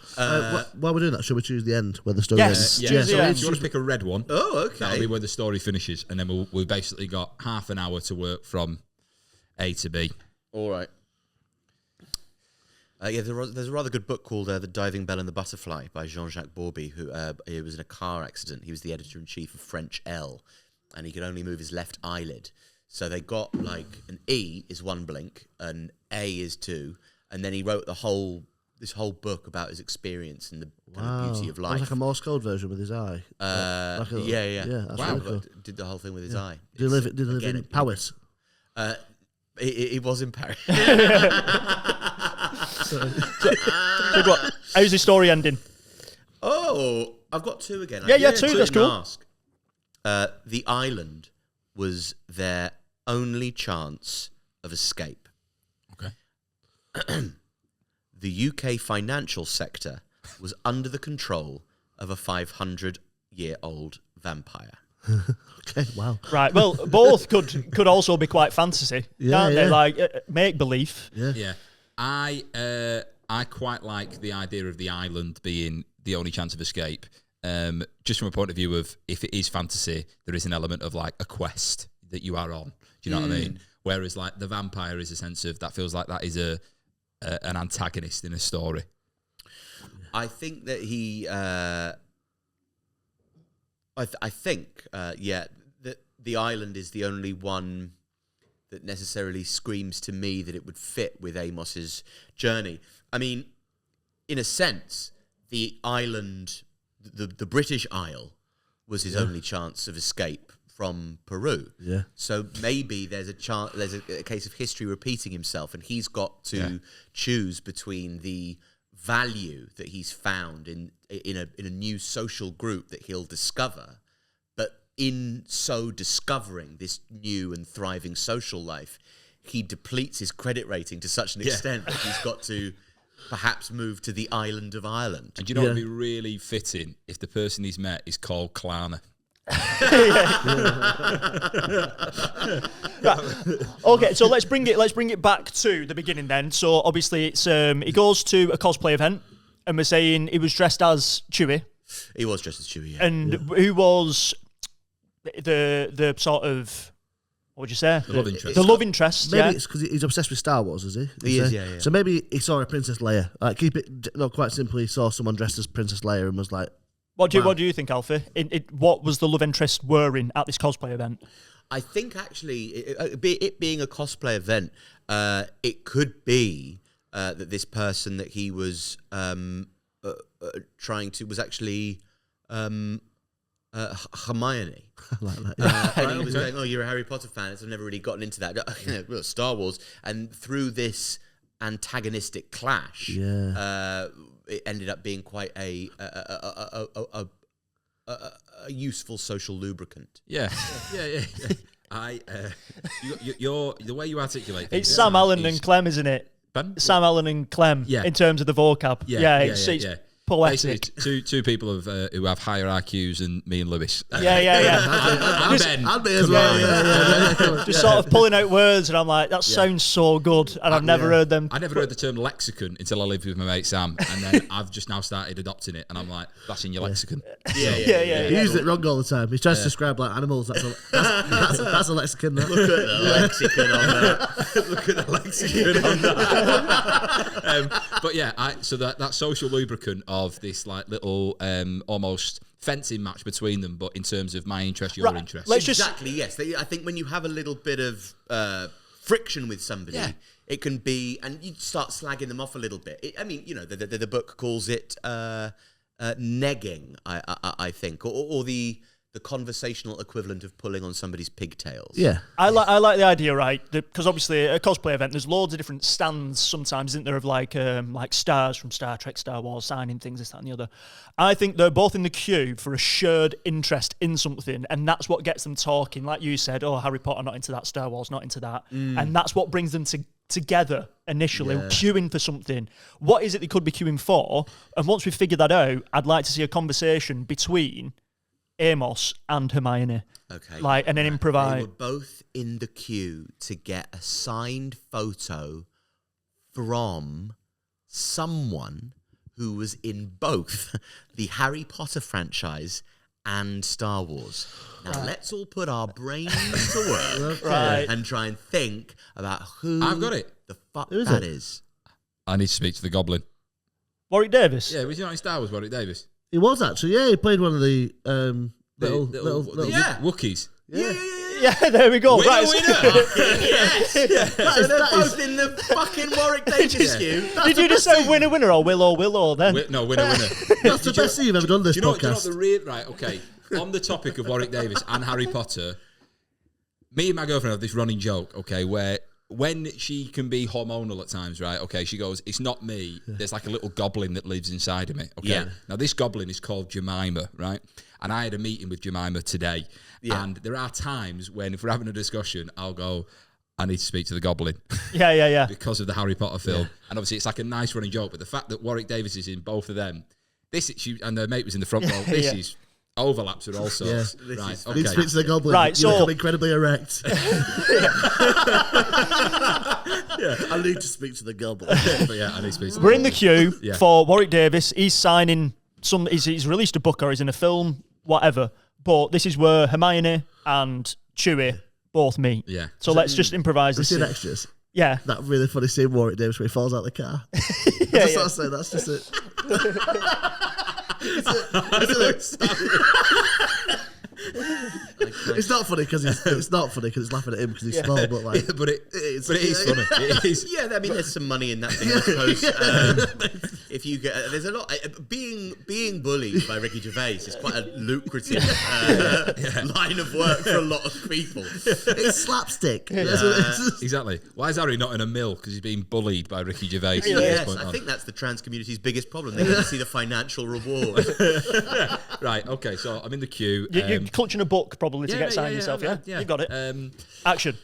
While we're doing that, should we choose the end where the story Yes. ends? Choose the So end. if you want to pick a red one, Oh, that'll okay. be where the story finishes, and then we've basically got half an hour to work from A to B. All right. There's a rather good book called The Diving Bell and the Butterfly by Jean-Jacques Bourby, who he was in a car accident. He was the editor-in-chief of French Elle, and he could only move his left eyelid. So they got like an E is one blink, an A is two, and then he wrote this whole book about his experience and the kind of beauty of That life. was like a Morse code version with his eye. Yeah. That's Wow, really cool. did the whole thing with his eye. Did he live in Paris? He was in Paris. So what, how's the story ending? Oh, I've got two again. Yeah, two, that's cool. Ask. The island was their only chance of escape. Okay. The UK financial sector was under the control of a 500-year-old vampire. Okay, wow. Right. Well, both could also be quite fantasy, can't they? Like make believe. Yeah. I quite like the idea of the island being the only chance of escape. Just from a point of view of if it is fantasy, there is an element of like a quest that you are on. Do you know what I mean? Whereas like the vampire is a sense of that feels like that is an antagonist in a story. I think that he. I think that the island is the only one that necessarily screams to me that it would fit with Amos's journey. I mean, in a sense, the island, the British Isle, was his only chance of escape from Peru. Yeah. So maybe there's a chance, there's a case of history repeating himself, and he's got to choose between the value that he's found in a new social group that he'll discover, but in so discovering this new and thriving social life, he depletes his credit rating to such an extent that he's got to perhaps move to the island of Ireland. And do you know what would be really fitting if the person he's met is called Klarna? Okay, so let's bring it back to the beginning then. So obviously it's he goes to a cosplay event, and we're saying he was dressed as Chewie. He was dressed as Chewie, yeah. And who was the sort of, what would you say? The love interest. The love interest, Maybe it's because he's obsessed with Star Wars, is he? He is, yeah. So maybe he saw a Princess Leia. Like, keep it, quite simply, he saw someone dressed as Princess Leia and was like, What do you think, Alfie? What was the love interest wearing at this cosplay event? I think actually, it being a cosplay event, it could be that this person that he was trying to was actually Hermione. like that. And he was going, "Oh, you're a Harry Potter fan." So I've never really gotten into that. Well, Star Wars, and through this antagonistic clash, it ended up being quite a useful social lubricant. Yeah. The way you articulate It's things Sam Allen is- and Clem, isn't it? Pardon? Sam Allen and Clem, in terms of the vocab. It's poetic. Basically, two people who have higher IQs than me and Lewis. Yeah. And Ben. I'd be as well. Just sort of pulling out words, and I'm like, that sounds so good, and I've never heard them. I never heard the term lexicon until I lived with my mate Sam, and then I've just now started adopting it, and I'm like, that's in your lexicon. Yeah. He uses it wrong all the time. He tries to describe like animals. That's a lexicon. That. Look at the lexicon on that. Look at the lexicon on that. But yeah, so that social lubricant of this like little almost fencing match between them, but in terms of my interest, your interest. Exactly, yes. I think when you have a little bit of friction with somebody, it can be, and you start slagging them off a little bit. The book calls it negging, I think, or the the conversational equivalent of pulling on somebody's pigtails. Yeah. I like the idea, right? Because obviously at a cosplay event, there's loads of different stands sometimes, isn't there, of like stars from Star Trek, Star Wars, signing things, this, that, and the other. I think they're both in the queue for a shared interest in something, and that's what gets them talking. Like you said, oh, Harry Potter, not into that, Star Wars, not into that. And that's what brings them together initially, queuing for something. What is it they could be queuing for? And once we figure that out, I'd like to see a conversation between Amos and Hermione. Okay. And then They improvise. were both in the queue to get a signed photo from someone who was in both the Harry Potter franchise and Star Wars. Now, let's all put our brains to work and try and think about who I've got it. the fuck Who is that it? is. I need to speak to the Goblin. Warwick Davis? Yeah, was he not in Star Wars, Warwick Davis? He was actually, yeah. He played one of the little Yeah. Wookiees. Yeah, there we go. Winner, Right, winner! Yes! So they're both in the fucking Warwick Davis queue. Did you just say winner, winner, or Willow then? No, winner, winner. That's the best thing you've ever done this Do you know podcast. the real... Right, okay. On the topic of Warwick Davis and Harry Potter, me and my girlfriend have this running joke, okay, where when she can be hormonal at times, right, okay, she goes, it's not me, there's like a little goblin that lives inside of me, okay? Yeah. Now, this goblin is called Jemima, right? And I had a meeting with Jemima today, and there are times when, if we're having a discussion, I'll go, I need to speak to the goblin. Yeah. Because of the Harry Potter film. And obviously, it's like a nice running joke, but the fact that Warwick Davis is in both of them, and their mate was in the front row, this is... overlaps with all sorts. Yeah. Right, Need to okay. speak to the goblin. Right, You so- become incredibly erect. I need to speak to the goblin. But yeah, I need to speak to We're in the queue Yeah. for Warwick Davis. He's signing he's released a book or he's in a film, whatever. But this is where Hermione and Chewie both meet. Yeah. So let's just improvise You this. seen extras? Yeah. That really funny scene Warwick Davis where he falls out of the car. Yeah, Just want to say that's just it. It's not funny because it's laughing at him because he's small, but like, but it is funny. It is. Yeah, I mean, there's some money in that thing, I suppose. If you get, there's a lot. Being bullied by Ricky Gervais is quite a lucrative line of work for a lot of people. it's slapstick. That's what it is. Exactly. Why is Harry not in a mill? Because he's being bullied by Ricky Gervais. from this Yes, point I on. think that's the trans community's biggest problem. They don't see the financial reward. Right. Okay. So I'm in the queue. You're clutching a book probably to get signed yourself, yeah? You got it. Action.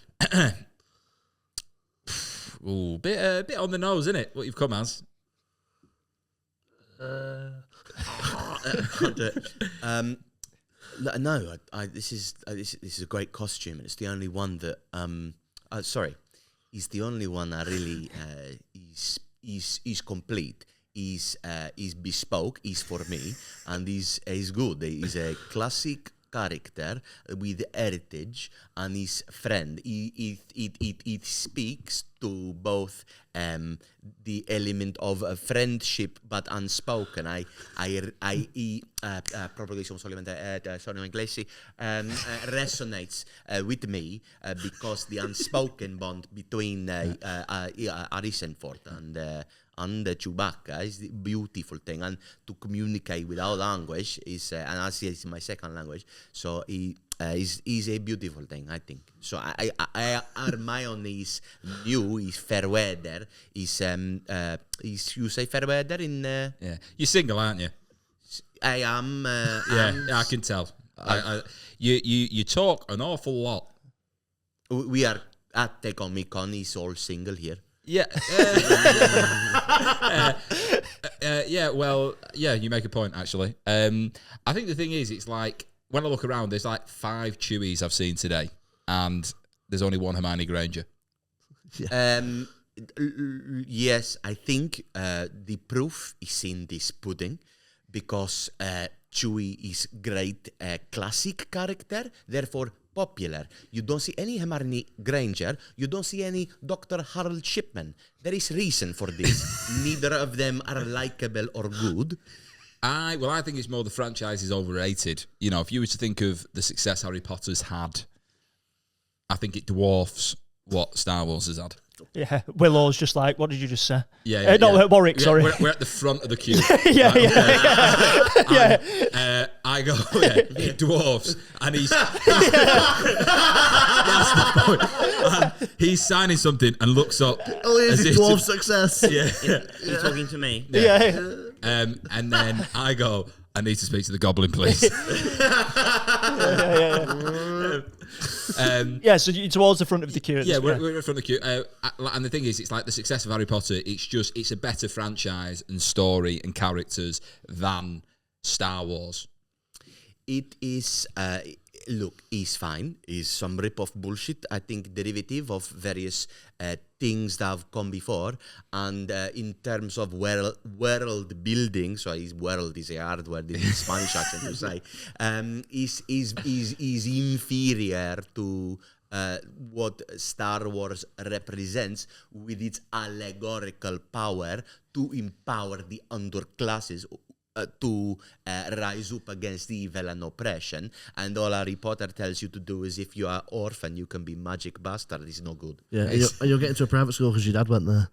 Ooh, bit on the nose, isn't it? What you've come as. Can't do it. No, this is a great costume, and it's the only one that it's the only one that really is complete. Is bespoke, is for me, and is good. He's a classic character with heritage, and his friend. It speaks to both the element of friendship but unspoken. Proprio diciamo solamente sono inglesi resonates with me because the unspoken bond between Harrison Ford and Chewbacca is the beautiful thing, and to communicate without language is, and I see it's my second language, so is a beautiful thing, I think. So Hermione's new is fair weather. Is you say fair weather in? Yeah. You're single, aren't you? I am. Yeah, I can tell. You talk an awful lot. We are at the Comic Con. He's all single here. Yeah. Well, you make a point, actually. I think the thing is, it's like, when I look around, there's like 5 Chewies I've seen today, and there's only one Hermione Granger. Yes, I think the proof is in this pudding, because Chewie is great classic character, therefore popular. You don't see any Hermione Granger. You don't see any Dr. Harold Shipman. There is reason for this. Neither of them are likable or good. I think it's more the franchise is overrated. You know, if you were to think of the success Harry Potter's had, I think it dwarfs what Star Wars has had. Yeah, Willow's just like, what did you just say? Yeah, Warwick, sorry. We're at the front of the queue. yeah. I go, dwarfs, and he's that's the point. And he's signing something and looks up. Oh, as he's if dwarf to- success. You're talking to me. Yeah. And then I go, I need to speak to the goblin, please. So you're towards the front of the queue. We're in front of the queue. And the thing is, it's like the success of Harry Potter. It's a better franchise and story and characters than Star Wars. It is, look, it's fine. It's some rip-off bullshit. I think derivative of various things that have come before. And in terms of world building, so his world is a hard word in Spanish accent to say, is inferior to what Star Wars represents with its allegorical power to empower the underclasses to rise up against evil and oppression, and all Harry Potter tells you to do is, if you are orphan, you can be magic bastard. It's no good. Yeah, and you'll get into a private school because your dad went there.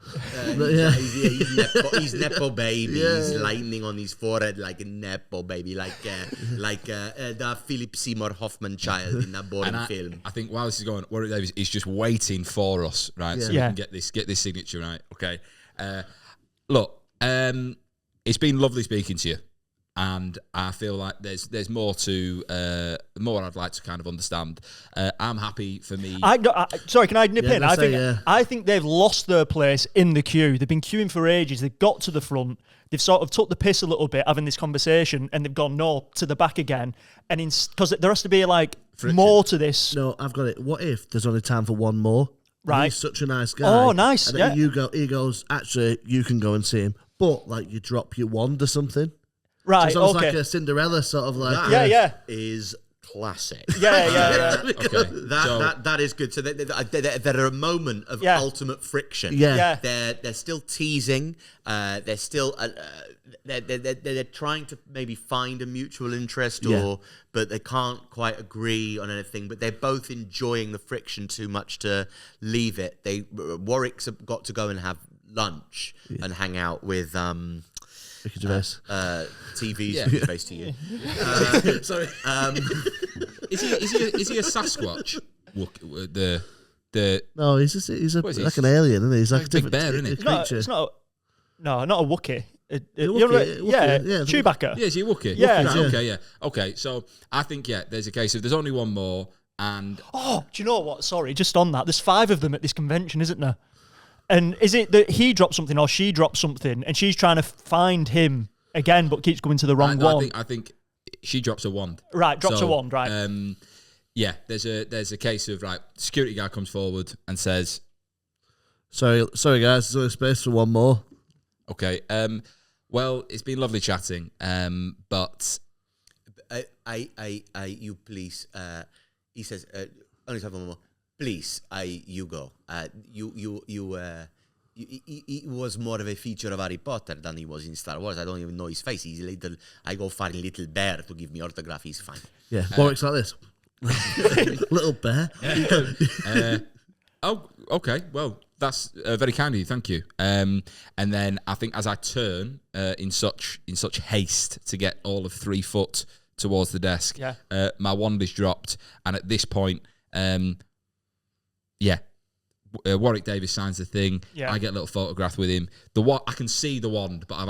He's nepo baby. Yeah. He's lightning on his forehead like a nepo baby, like the Philip Seymour Hoffman child in that boring film. I think while this is going, Warwick Davis is just waiting for us, right? So we can get this signature right. Okay. Look, it's been lovely speaking to you, and I feel like there's more to more I'd like to kind of understand. I'm happy for me. Sorry, can I nip in? Yeah, I think they've lost their place in the queue. They've been queuing for ages. They've got to the front. They've sort of took the piss a little bit having this conversation, and they've gone to the back again. And because there has to be like Friction. more to this. No, I've got it. What if there's only time for one more? Right. He's such a nice guy. Oh, nice. And Yeah. then he goes, actually, you can go and see him. But, like, you drop your wand or something. Right. So it's Okay. like a Cinderella sort of like. Yeah. Is classic. Yeah. Okay. That is good. So they're a moment of ultimate friction. Yeah. They're still teasing. They're still they're trying to maybe find a mutual interest, but they can't quite agree on anything. But they're both enjoying the friction too much to leave it. Warwick's got to go and have lunch and hang out with Ricky Gervais. TV's face to you. Sorry. Is he a Sasquatch? No, he's What is he? like an alien, isn't he? He's like a big bear, isn't he? creature. It's not a Wookiee. Wookiee, Chewbacca. Yeah, is he a Wookiee? Yeah. Right, Yeah. okay, yeah. Okay, so I think, there's a case of there's only one more, and... Oh, do you know what? Sorry, just on that. There's 5 of them at this convention, isn't there? And is it that he dropped something or she dropped something and she's trying to find him again but keeps going to the wrong one? I think she drops a wand. Right, drops a wand, right. There's a case of, right, security guy comes forward and says... Sorry, guys, there's only space for one more. Okay, well, it's been lovely chatting, but... You please, he says, only have one more. Please, you go. He was more of a feature of Harry Potter than he was in Star Wars. I don't even know his face. He's little. I go find little bear to give me autograph. He's fine. Yeah, Warwick's like this. Little bear. Okay. Well, that's very kind of you. Thank you. And then I think as I turn in such haste to get all of 3 foot towards the desk, my wand is dropped, and at this point, Warwick Davis signs the thing. I get a little photograph with him. I can see the wand, but I'm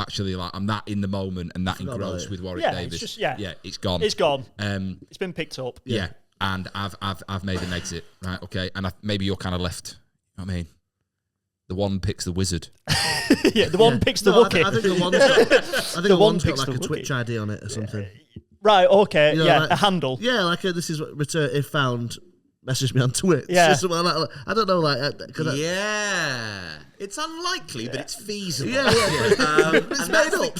that in the moment and that engrossed with Warwick Davis. It's just, it's gone. It's gone. It's been picked up. Yeah, and I've made an exit. Right, okay, and maybe you're kind of left. You know what I mean, the wand picks the wizard. The one picks the Wookiee. I think the wand's got like a Twitch ID on it or something. Right. Okay. Like, a handle. Yeah, like this is what return if found. Message me on Twitch. Yeah. I don't know, it's unlikely, but it's feasible. Yeah. It's made up.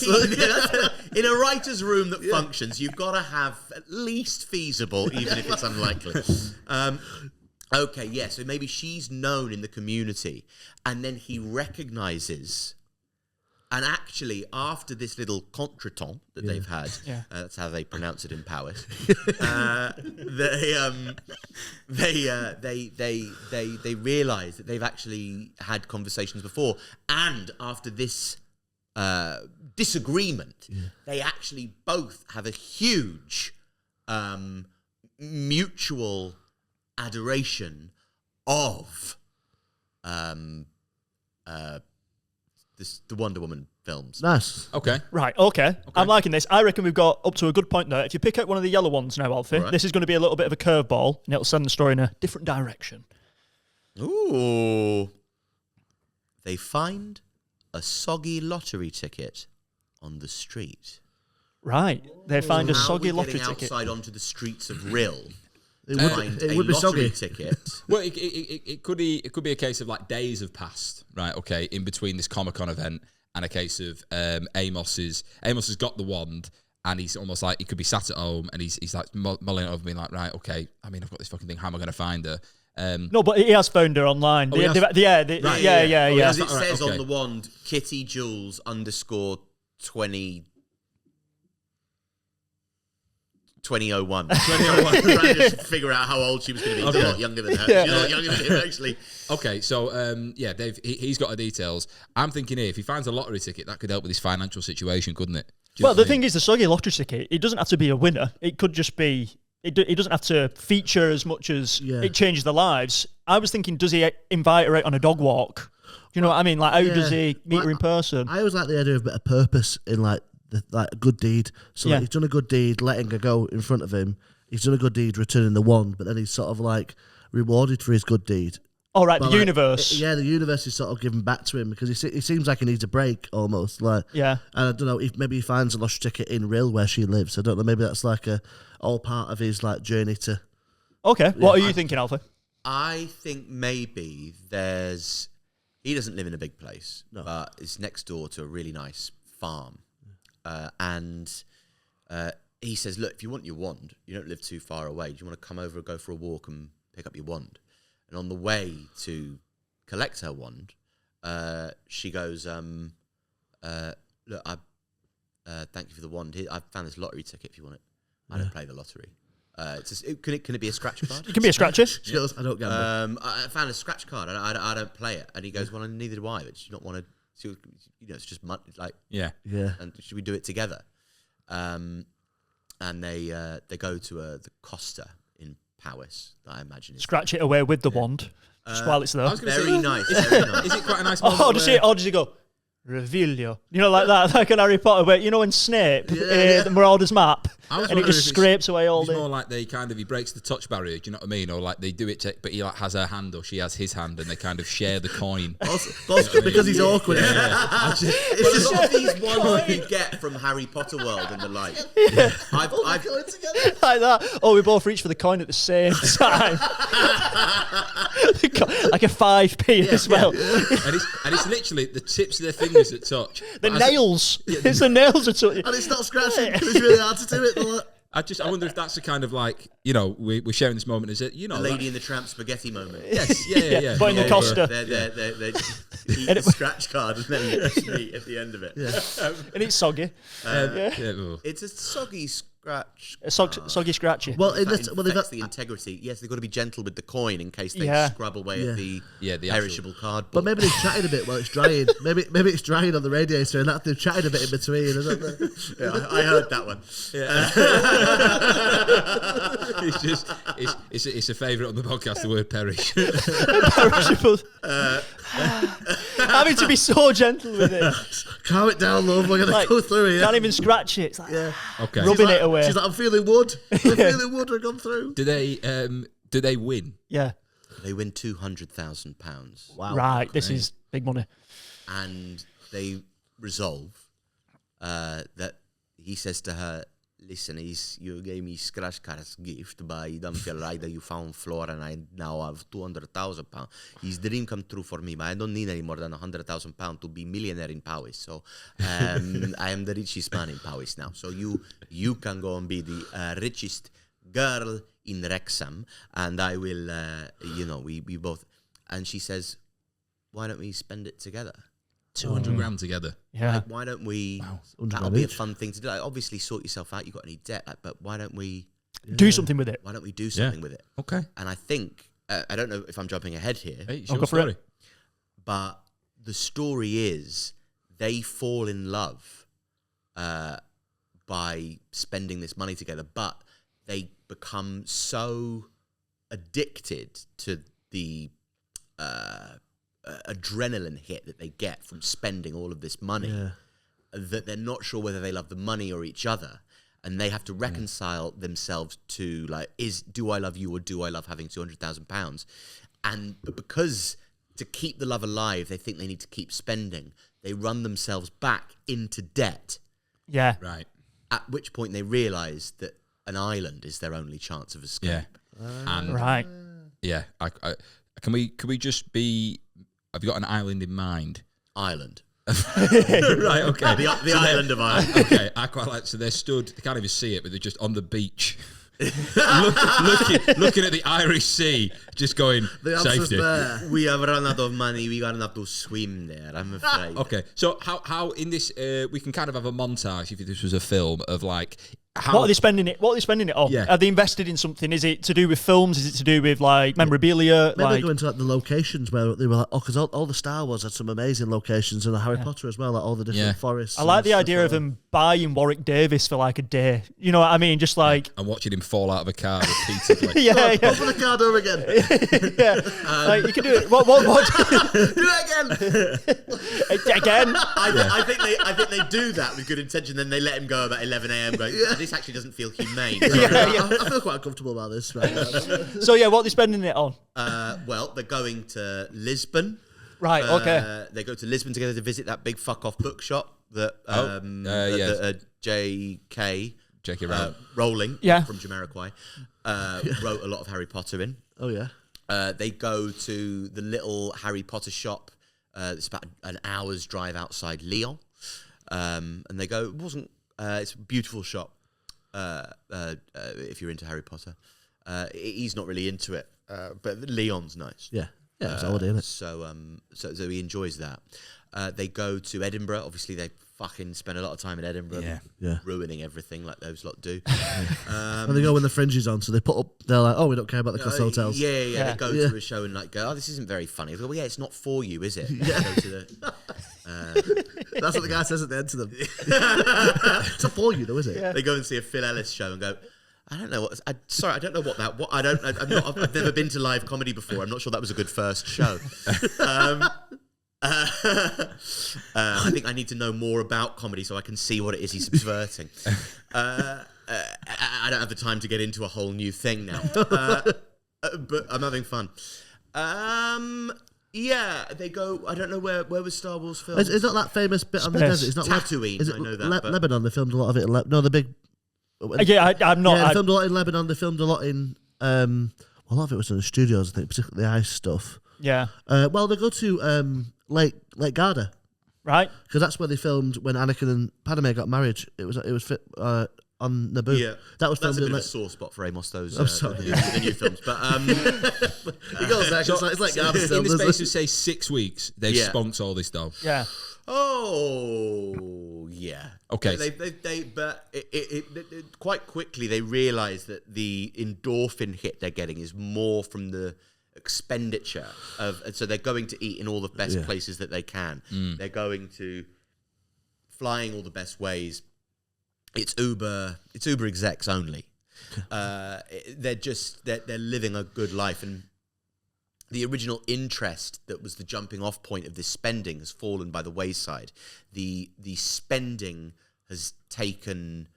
In a writer's room that functions, you've got to have at least feasible, even if it's unlikely. So maybe she's known in the community, and then he recognizes And actually, after this little contretemps that they've had, Yeah. that's how they pronounce it in Powys. They realise that they've actually had conversations before, and after this disagreement, they actually both have a huge mutual adoration of the Wonder Woman films. Nice. Okay. Right, okay. I'm liking this. I reckon we've got up to a good point there. If you pick out one of the yellow ones now, Alfie, this is going to be a little bit of a curveball, and it'll send the story in a different direction. Ooh. They find a soggy lottery ticket on the street. Right. They find a How soggy are we lottery getting ticket. outside onto the streets of Rill. It Find a would be lottery soggy. ticket. Well, it could be a case of like days have passed, right? Okay, in between this Comic-Con event and a case of Amos has got the wand and he's almost like he could be sat at home and he's like mulling it over, being like, right, okay, I mean, I've got this fucking thing. How am I going to find her? No, but he has found her online. Oh, he has? Yeah. Because it Right, says okay. on the wand, Kitty Jules _ 2001. 2001. Trying to figure out how old she was going to be. She's a lot younger than her. Yeah. She's a lot younger than him, actually. Okay, so he's got the details. I'm thinking here, if he finds a lottery ticket, that could help with his financial situation, couldn't it? Do you know Well, what the I mean? thing is, the soggy lottery ticket, it doesn't have to be a winner. It could just be... It doesn't have to feature as much as it changes their lives. I was thinking, does he invite her out on a dog walk? Do you know what I mean? Like, how does he meet her in person? I always like the idea of a bit of purpose in like a good deed. So like, he's done a good deed, letting her go in front of him. He's done a good deed, returning the wand, but then he's sort of like rewarded for his good deed. All right, But, the like, universe. the universe is sort of giving back to him because he seems like he needs a break almost. Like, Yeah. and I don't know if maybe he finds a lottery ticket in Rill where she lives. I don't know. Maybe that's like all part of his like journey to. Okay, what are you thinking, Alfie? I think maybe he doesn't live in a big place, but it's next door to a really nice farm. And he says, look, if you want your wand, you don't live too far away. Do you want to come over and go for a walk and pick up your wand? And on the way to collect her wand, she goes, look, thank you for the wand. I found this lottery ticket if you want it. I don't play the lottery. Can it be a scratch card? It can be a scratcher. She goes, I don't gamble. I found a scratch card. I don't play it. And he goes, well, neither do I. But do you not want to? It's just money. Like, Yeah. And should we do it together? And they go to the Costa in Powys. I imagine. Scratch it away with the wand, just while it's there. I was gonna Very say, nice. Very nice. Is it quite a nice moment? Does he go, Revealio? You know, like that, like in Harry Potter, where, you know, in Snape, the Marauder's map, I was and he wondering just if scrapes away all it's the... more like he breaks the touch barrier, do you know what I mean? Or like they do it, but he like has her hand or she has his hand and they kind of share the coin. Also, because he's awkward. Well, a lot of these ones you get from Harry Potter World and the like. I've like that. Oh, we both reach for the coin at the same time. Like a 5p as well. And it's literally the tips of their fingers that touch. The But nails. It's the nails that touch. And it's not scratching because it's really hard to do it. I wonder if that's the kind of like, you know, we're sharing this moment as a, you know, Lady in the Tramp spaghetti moment. Yes, yeah. But in the Costa. They eat the scratch card and then just meet at the end of it. And it's soggy. It's a soggy scratch. A soggy scratchy. Well, in That this, well, they've affects got, the integrity. Yes, they've got to be gentle with the coin in case they Yeah. scrub away at the the perishable cardboard. but maybe they've chatted a bit while it's drying. Maybe it's drying on the radiator, and that they've chatted a bit in between. I don't know. Yeah, I heard that one. it's a favourite on the podcast, the word perish. Perishable. Having to be so gentle with it. Calm it down, love. We're gonna Like, go through it. Can't even scratch it. It's like Okay. rubbing it away. She's like, I'm feeling wood. I'm feeling wood. We've gone through. Do they win? Yeah. They win £200,000. Wow. Right. This is big money. And they resolve that he says to her, listen, you gave me scratch card as gift, but I don't feel right that you found Flora and I now have £200,000. His dream come true for me, but I don't need any more than £100,000 to be millionaire in Powys. So I am the richest man in Powys now. So you can go and be the richest girl in Wrexham, and I will, we both. And she says, why don't we spend it together? 200 grand together. Yeah. Like, why don't we? That'll be a fun thing to do. Like, obviously, sort yourself out. You got any debt? Like, but why don't we Do something with it. Why don't we do something with it? Okay. And I think I don't know if I'm jumping ahead here, Hey, it's I'll your go for story. it. but the story is they fall in love by spending this money together, but they become so addicted to the adrenaline hit that they get from spending all of this money that they're not sure whether they love the money or each other, and they have to reconcile themselves to like, do I love you or do I love having £200,000? And because to keep the love alive, they think they need to keep spending. They run themselves back into debt. Yeah. Right. At which point they realise that an island is their only chance of escape. Yeah. And Right. yeah, can we just be? Have you got an island in mind? Island. Right. Okay. The island of Ireland. Okay, I quite like. So they're stood. They can't even see it, but they're just on the beach, looking at the Irish Sea, just going The answer's safety. there. We have run out of money. We gonna have to swim there. I'm afraid. Okay, so how in this we can kind of have a montage if this was a film of like how What are they spending it? What are they spending it on? Yeah. Are they invested in something? Is it to do with films? Is it to do with like memorabilia? Maybe like go into like the locations where they were like, because all the Star Wars had some amazing locations, and the Harry Potter as well, like all the different forests. I like and the stuff idea like of that. them buying Warwick Davis for like a day. You know what I mean? Just like I'm watching him fall out of a car repeatedly. yeah, yeah, Open the car door again. yeah. Like you can do it. What? Do it again. Again? I think they do that with good intention. Then they let him go about 11 a.m. Going, this actually doesn't feel humane. I feel quite uncomfortable about this right now. So yeah, what are they spending it on? Well, they're going to Lisbon. Right. Okay. They go to Lisbon together to visit that big fuck off bookshop that yes. J.K. Rowling from Jamiroquai wrote a lot of Harry Potter in. Oh yeah. They go to the little Harry Potter shop. It's about an hour's drive outside Lyon, and they go. It's a beautiful shop. If you're into Harry Potter, he's not really into it, but Lyon's nice. Yeah. Yeah. It's holiday, isn't it? So he enjoys that. They go to Edinburgh. Obviously, they fucking spend a lot of time in Edinburgh, Yeah. ruining everything like those lot do. And they go when the fringe is on, so they put up. They're like, oh, we don't care about the class hotels. Yeah. They go to a show and like go, oh, this isn't very funny. They go, well, yeah, it's not for you, is it? Go to the, That's what the guy says at the end to them. It's not for you, though, is it? They go and see a Phil Ellis show and go, I don't know what. Sorry, I don't know what that. What I don't. I've never been to live comedy before. I'm not sure that was a good first show. I think I need to know more about comedy so I can see what it is he's subverting. I don't have the time to get into a whole new thing now, but I'm having fun. Yeah, they go. I don't know where was Star Wars filmed. It's not that famous bit on the Space. desert. It's not Tatooine, Is it I know that, but- Lebanon? They filmed a lot of it. No, the big. Yeah, I'm not. Yeah, they filmed a lot in Lebanon. They filmed a lot in. A lot of it was in the studios, I think, particularly the ice stuff. Yeah. Well, they go to Lake Garda Right. because that's where they filmed when Anakin and Padme got married. It was on Naboo. Yeah, that was that's filmed a bit in of a sore spot for Amos. Those sorry. the new films, but He goes there. It's like Garda in film. the space of say 6 weeks, they've Yeah. spunked all this dough. Yeah. oh yeah, Okay. But quite quickly they realise that the endorphin hit they're getting is more from the expenditure of. So they're going to eat in all the best places that they can. They're going to flying all the best ways. It's Uber execs only. They're living a good life, and the original interest that was the jumping off point of this spending has fallen by the wayside. The spending has taken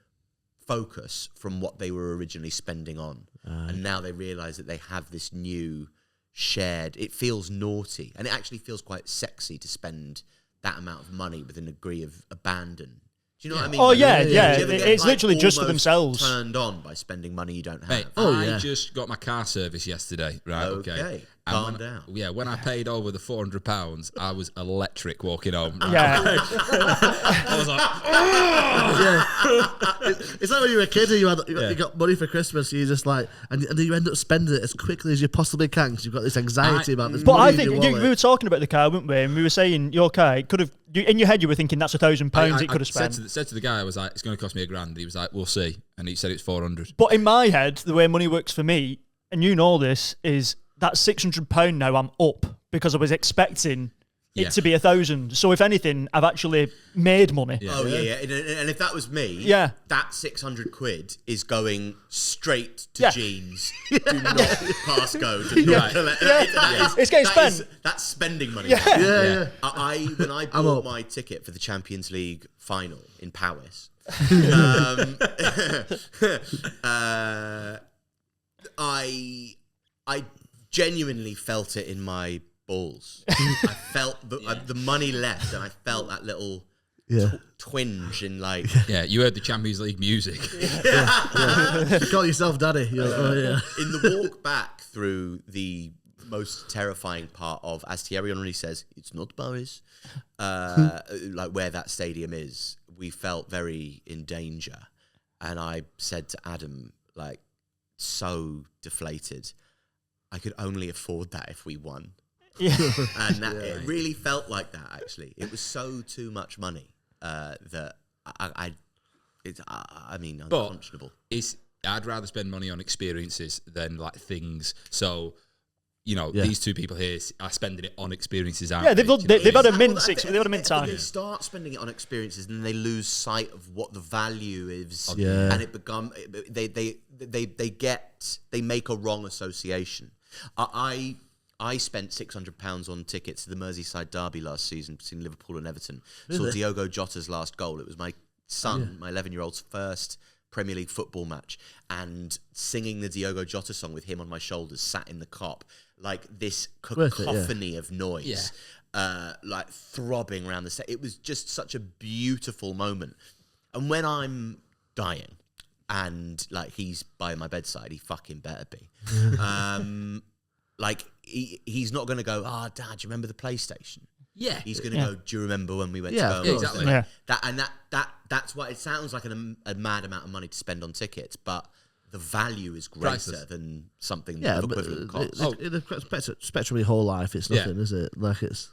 focus from what they were originally spending on, and now they realise that they have this new shared. It feels naughty, and it actually feels quite sexy to spend that amount of money with a degree of abandon. Do you know what I mean? Oh, Like, yeah, do you yeah. ever get, It's literally just for almost themselves. Turned on by spending money you don't have. Mate, Oh, I yeah. just got my car service yesterday, right? Okay. Calm down. Yeah, when I paid over the £400, I was electric walking home. Yeah. I was like, It's like when you were a kid and you got money for Christmas, you just like, and you end up spending it as quickly as you possibly can because you've got this anxiety about this. But money I in think your wallet. we were talking about the car, weren't we? And we were saying your car could have. In your head, you were thinking that's £1,000 it could have spent. Said to the guy, I was like, it's going to cost me £1,000. He was like, we'll see. And he said it's 400. But in my head, the way money works for me, and you know this, is that £600 now I'm up because I was expecting it to be 1,000. So if anything, I've actually made money. Yeah. Oh yeah. And if that was me, that £600 is going straight to jeans. Do not pass go. Do not collect. It's getting spent. That's spending money. Yeah. When I bought my ticket for the Champions League final in Paris, I genuinely felt it in my balls. I felt the money left, and I felt that little twinge in like. Yeah, you heard the Champions League music. You call yourself daddy. You're like, oh yeah. In the walk back through the most terrifying part of, as Thierry Henry says, it's not Paris, like where that stadium is, we felt very in danger. And I said to Adam, like, so deflated, I could only afford that if we won. Yeah. And it really felt like that, actually. It was so too much money that I mean, unconscionable. I'd rather spend money on experiences than like things. So, these two people here are spending it on experiences. Yeah, they've had a mint time. They start spending it on experiences, and they lose sight of what the value is, Yeah. and they make a wrong association. I spent £600 on tickets to the Merseyside derby last season between Liverpool and Everton. Really? Saw Diogo Jota's last goal. It was my son, my 11-year-old's first Premier League football match, and singing the Diogo Jota song with him on my shoulders, sat in the cop, like this cacophony of noise, like throbbing around the set. It was just such a beautiful moment. And when I'm dying and like he's by my bedside, he fucking better be. Like he's not going to go, Dad, do you remember the PlayStation? Yeah. He's going to go, do you remember when we went to go? Yeah, exactly. Yeah. That's why it sounds like a mad amount of money to spend on tickets, but the value is greater Priceless. than something Yeah, of but equivalent cost. in the spectrum of your whole life, it's nothing, is it? Like it's.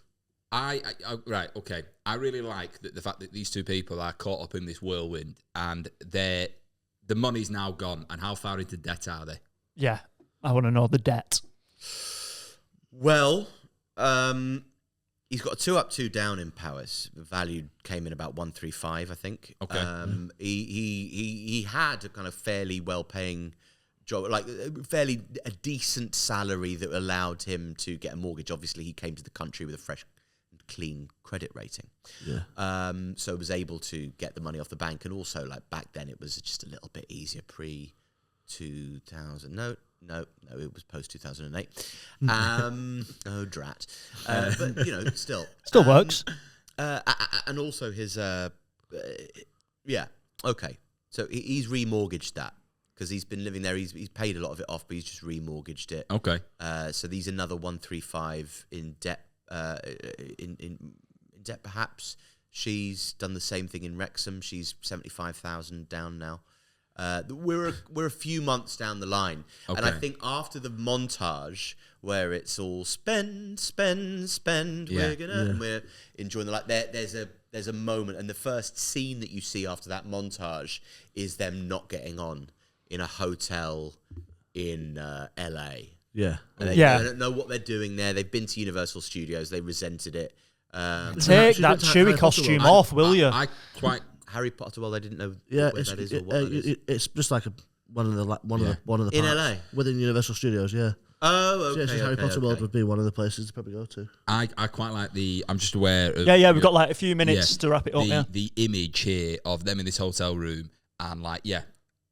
Right, okay. I really like the fact that these two people are caught up in this whirlwind, and the money's now gone. And how far into debt are they? Yeah, I want to know the debt. Well, he's got a 2 up, 2 down in Paris. The value came in about 135, I think. Okay. He had a kind of fairly well-paying job, like a decent salary that allowed him to get a mortgage. Obviously, he came to the country with a fresh, clean credit rating. Yeah. So was able to get the money off the bank, and also like back then it was just a little bit easier pre-2000. No, it was post 2008. Oh drat! But still works. And also his okay. So he's remortgaged that because he's been living there. He's paid a lot of it off, but he's just remortgaged it. Okay. So there's another 135 in debt. In debt, perhaps. She's done the same thing in Wrexham. She's 75,000 down now. We're a few months down the line, and I think after the montage where it's all spend, and we're enjoying the life. There's a moment, and the first scene that you see after that montage is them not getting on in a hotel in LA. Yeah. They don't know what they're doing there. They've been to Universal Studios. They resented it. Take that Chewie costume off, will you? I quite. Harry Potter. Well, I didn't know Yeah, where that is or what that is. It's just like one of the In parks LA? within Universal Studios. Yeah. Oh, okay. So yeah, Harry Potter World would be one of the places to probably go to. I quite like I'm just aware of. Yeah, we've got like a few minutes to wrap it up. The image here of them in this hotel room, and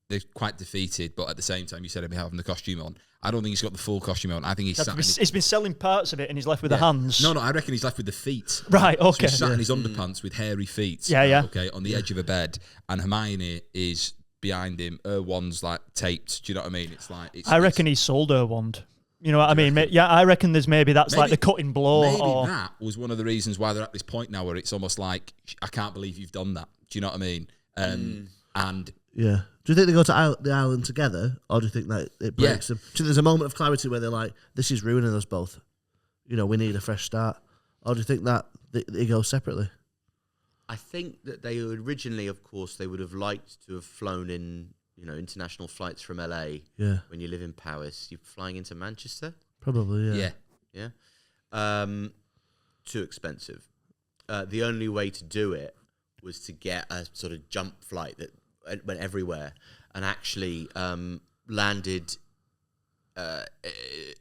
they're quite defeated, but at the same time, you said him having the costume on. I don't think he's got the full costume on. I think He's been selling parts of it, and he's left with the hands. No, I reckon he's left with the feet. Right, okay. So he's sat in his underpants with hairy feet. Yeah. Okay, on the edge of a bed, and Hermione is behind him. Her wand's like taped. Do you know what I mean? I reckon he sold her wand. You know what I mean? Yeah, I reckon there's that's like the cutting blow. Maybe that was one of the reasons why they're at this point now where it's almost like, I can't believe you've done that. Do you know what I mean? And yeah. Do you think they go to the island together, or do you think that it breaks them? Do you think there's a moment of clarity where they're like, this is ruining us both? You know, we need a fresh start. Or do you think that they go separately? I think that they originally, of course, they would have liked to have flown in, international flights from LA. Yeah. When you live in Paris, you're flying into Manchester? Probably, yeah. Yeah. Too expensive. The only way to do it was to get a sort of jump flight that went everywhere and actually landed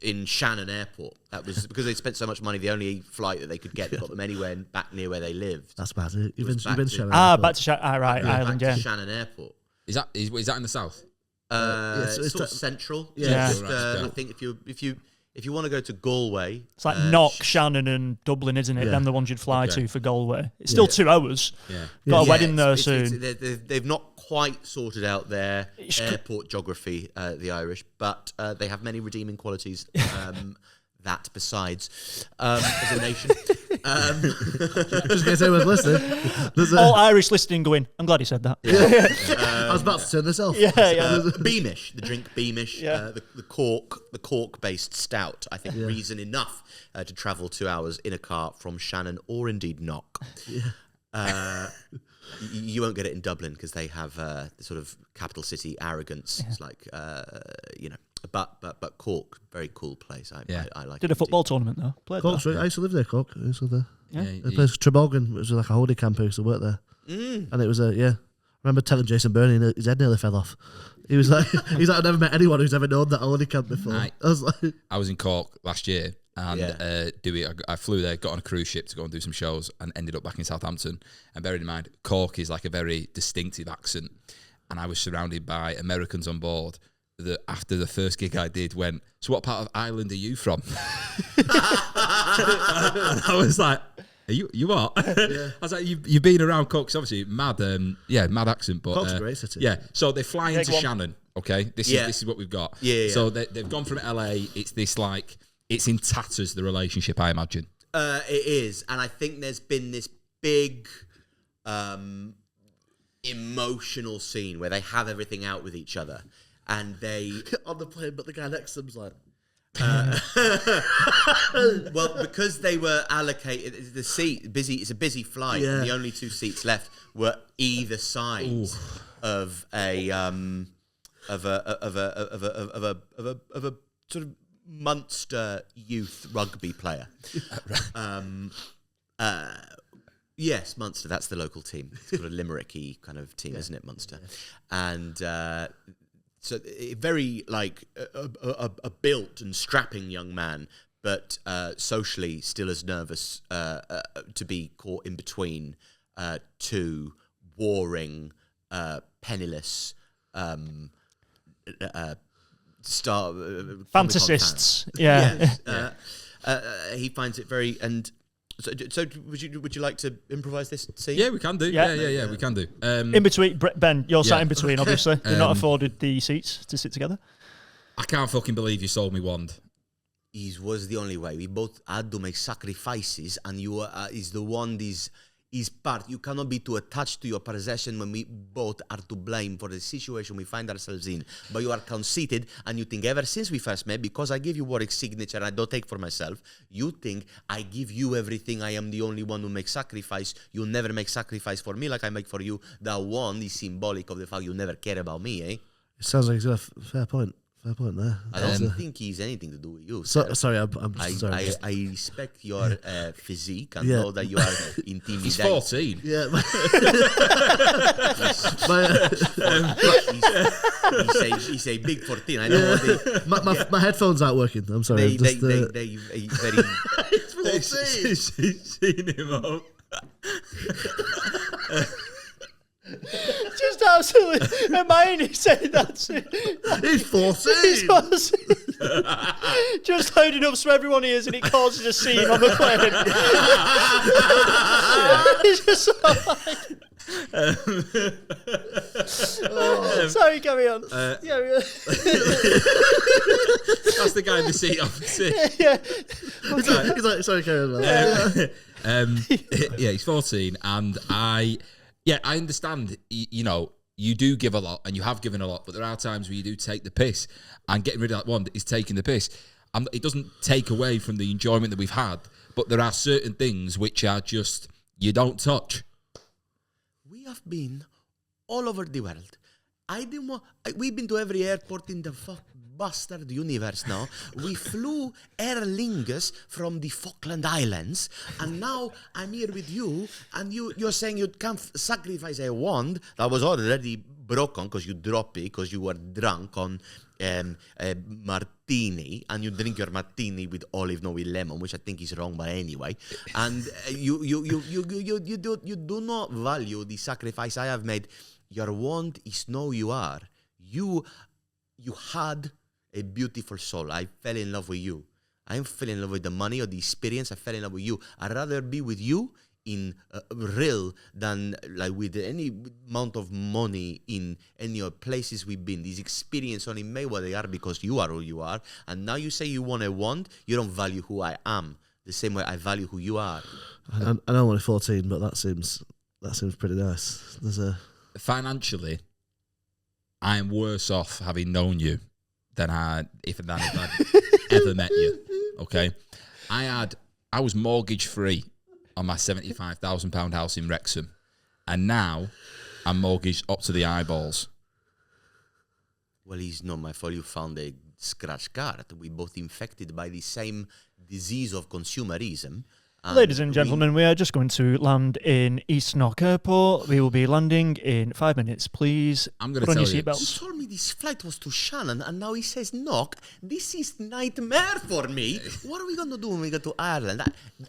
in Shannon Airport. That was because they spent so much money. The only flight that they could get that got them anywhere back near where they lived. That's bad. You've been to Shannon. Back to Shannon. Right, Ireland. Back Yeah. to Shannon Airport. is that in the south? It's sort of central. Yeah. Just, I think if you want to go to Galway, It's like Knock, Shannon, and Dublin, isn't it? Yeah. Them the ones you'd fly to for Galway. It's still 2 hours. Yeah. Got a wedding there soon. They've not quite sorted out their airport geography, the Irish, but they have many redeeming qualities. That besides, as a nation, Just in case anyone's listening. All Irish listening going, I'm glad he said that. I was about to turn this off. Beamish, the drink Beamish, the cork-based stout. I think reason enough to travel 2 hours in a car from Shannon or indeed Knock. You won't get it in Dublin because they have the sort of capital city arrogance. It's like but Cork, very cool place. I like. Did it a football tournament though. Played Cork's there. I used to live there, Cork. I used to live there. Yeah. The place Trebogan, it was like a holiday camp. I used to work there. And it was I remember telling Jason Burney his head nearly fell off. He was like, I've never met anyone who's ever known that holiday camp before. I was in Cork last year and I flew there, got on a cruise ship to go and do some shows and ended up back in Southampton. And bearing in mind, Cork is like a very distinctive accent. And I was surrounded by Americans on board that after the first gig I did went, so what part of Ireland are you from? And I was like, you what? I was like, you've been around Cork, obviously mad accent, but Cork's a great city. Yeah, so they fly into Shannon. Okay, this is what we've got. Yeah. So they've gone from LA. It's this like it's in tatters, the relationship, I imagine. It is, and I think there's been this big emotional scene where they have everything out with each other, and they on the plane, but the guy next to them's like. Well, because they were allocated the seat busy. It's a busy flight, and the only 2 seats left were either side of a sort of Munster youth rugby player. Yes, Munster. That's the local team. It's got a Limericky kind of team, isn't it, Munster? And so very like a built and strapping young man, but socially still as nervous to be caught in between 2 warring, penniless fantasists. Yeah. He finds it very and. So would you like to improvise this scene? Yeah, we can do. Yeah, we can do. In between, Ben, you're sat in between, obviously. You're not afforded the seats to sit together. I can't fucking believe you sold me wand. It was the only way. We both had to make sacrifices, and you is the wand is part. You cannot be too attached to your possession when we both are to blame for the situation we find ourselves in. But you are conceited, and you think ever since we first met, because I give you Warwick's signature and I don't take for myself, you think I give you everything, I am the only one who makes sacrifice. You never make sacrifice for me like I make for you. That wand is symbolic of the fact you never care about me, eh? It sounds like he's got a fair point. Fair point there. I don't think he's anything to do with you. Sir. Sorry, I'm sorry. I respect your physique and know that you are intimidating. He's 14. Yeah. He's a big 14. I know my headphones aren't working. I'm sorry. they very. He's seen him up. Just absolutely Hermione saying that's it. He's 14. He's 14. Just loud enough so everyone hears and it causes a scene on the plane. It's just so sorry, carry on. That's That's the guy in the seat opposite. He's like, sorry, carry on. Yeah, he's 14, and I understand. You do give a lot, and you have given a lot, but there are times where you do take the piss, and getting rid of that one is taking the piss. And it doesn't take away from the enjoyment that we've had, but there are certain things which are just you don't touch. We have been all over the world. We've been to every airport in the bastard universe now. We flew Aer Lingus from the Falkland Islands, and now I'm here with you, and you're saying you can't sacrifice a wand that was already broken because you dropped it because you were drunk on a martini, and you drink your martini with olive, not with lemon, which I think is wrong, but anyway. And you do not value the sacrifice I have made. Your wand is no you are. You had a beautiful soul. I fell in love with you. I didn't fall in love with the money or the experience. I fell in love with you. I'd rather be with you in real than like with any amount of money in any other places we've been. These experiences only made what they are because you are who you are. And now you say you want a wand, you don't value who I am the same way I value who you are. I know I'm only 14, but that seems pretty nice. Financially, I am worse off having known you than if I'd ever met you. Okay, I was mortgage free on my £75,000 house in Wrexham, and now I'm mortgaged up to the eyeballs. Well, it's not my fault you found a scratch card. We both infected by the same disease of consumerism. Ladies and gentlemen, we are just going to land in East Knock Airport. We will be landing in 5 minutes, please. I'm going to tell you. You told me this flight was to Shannon, and now he says knock. This is nightmare for me. What are we going to do when we go to Ireland?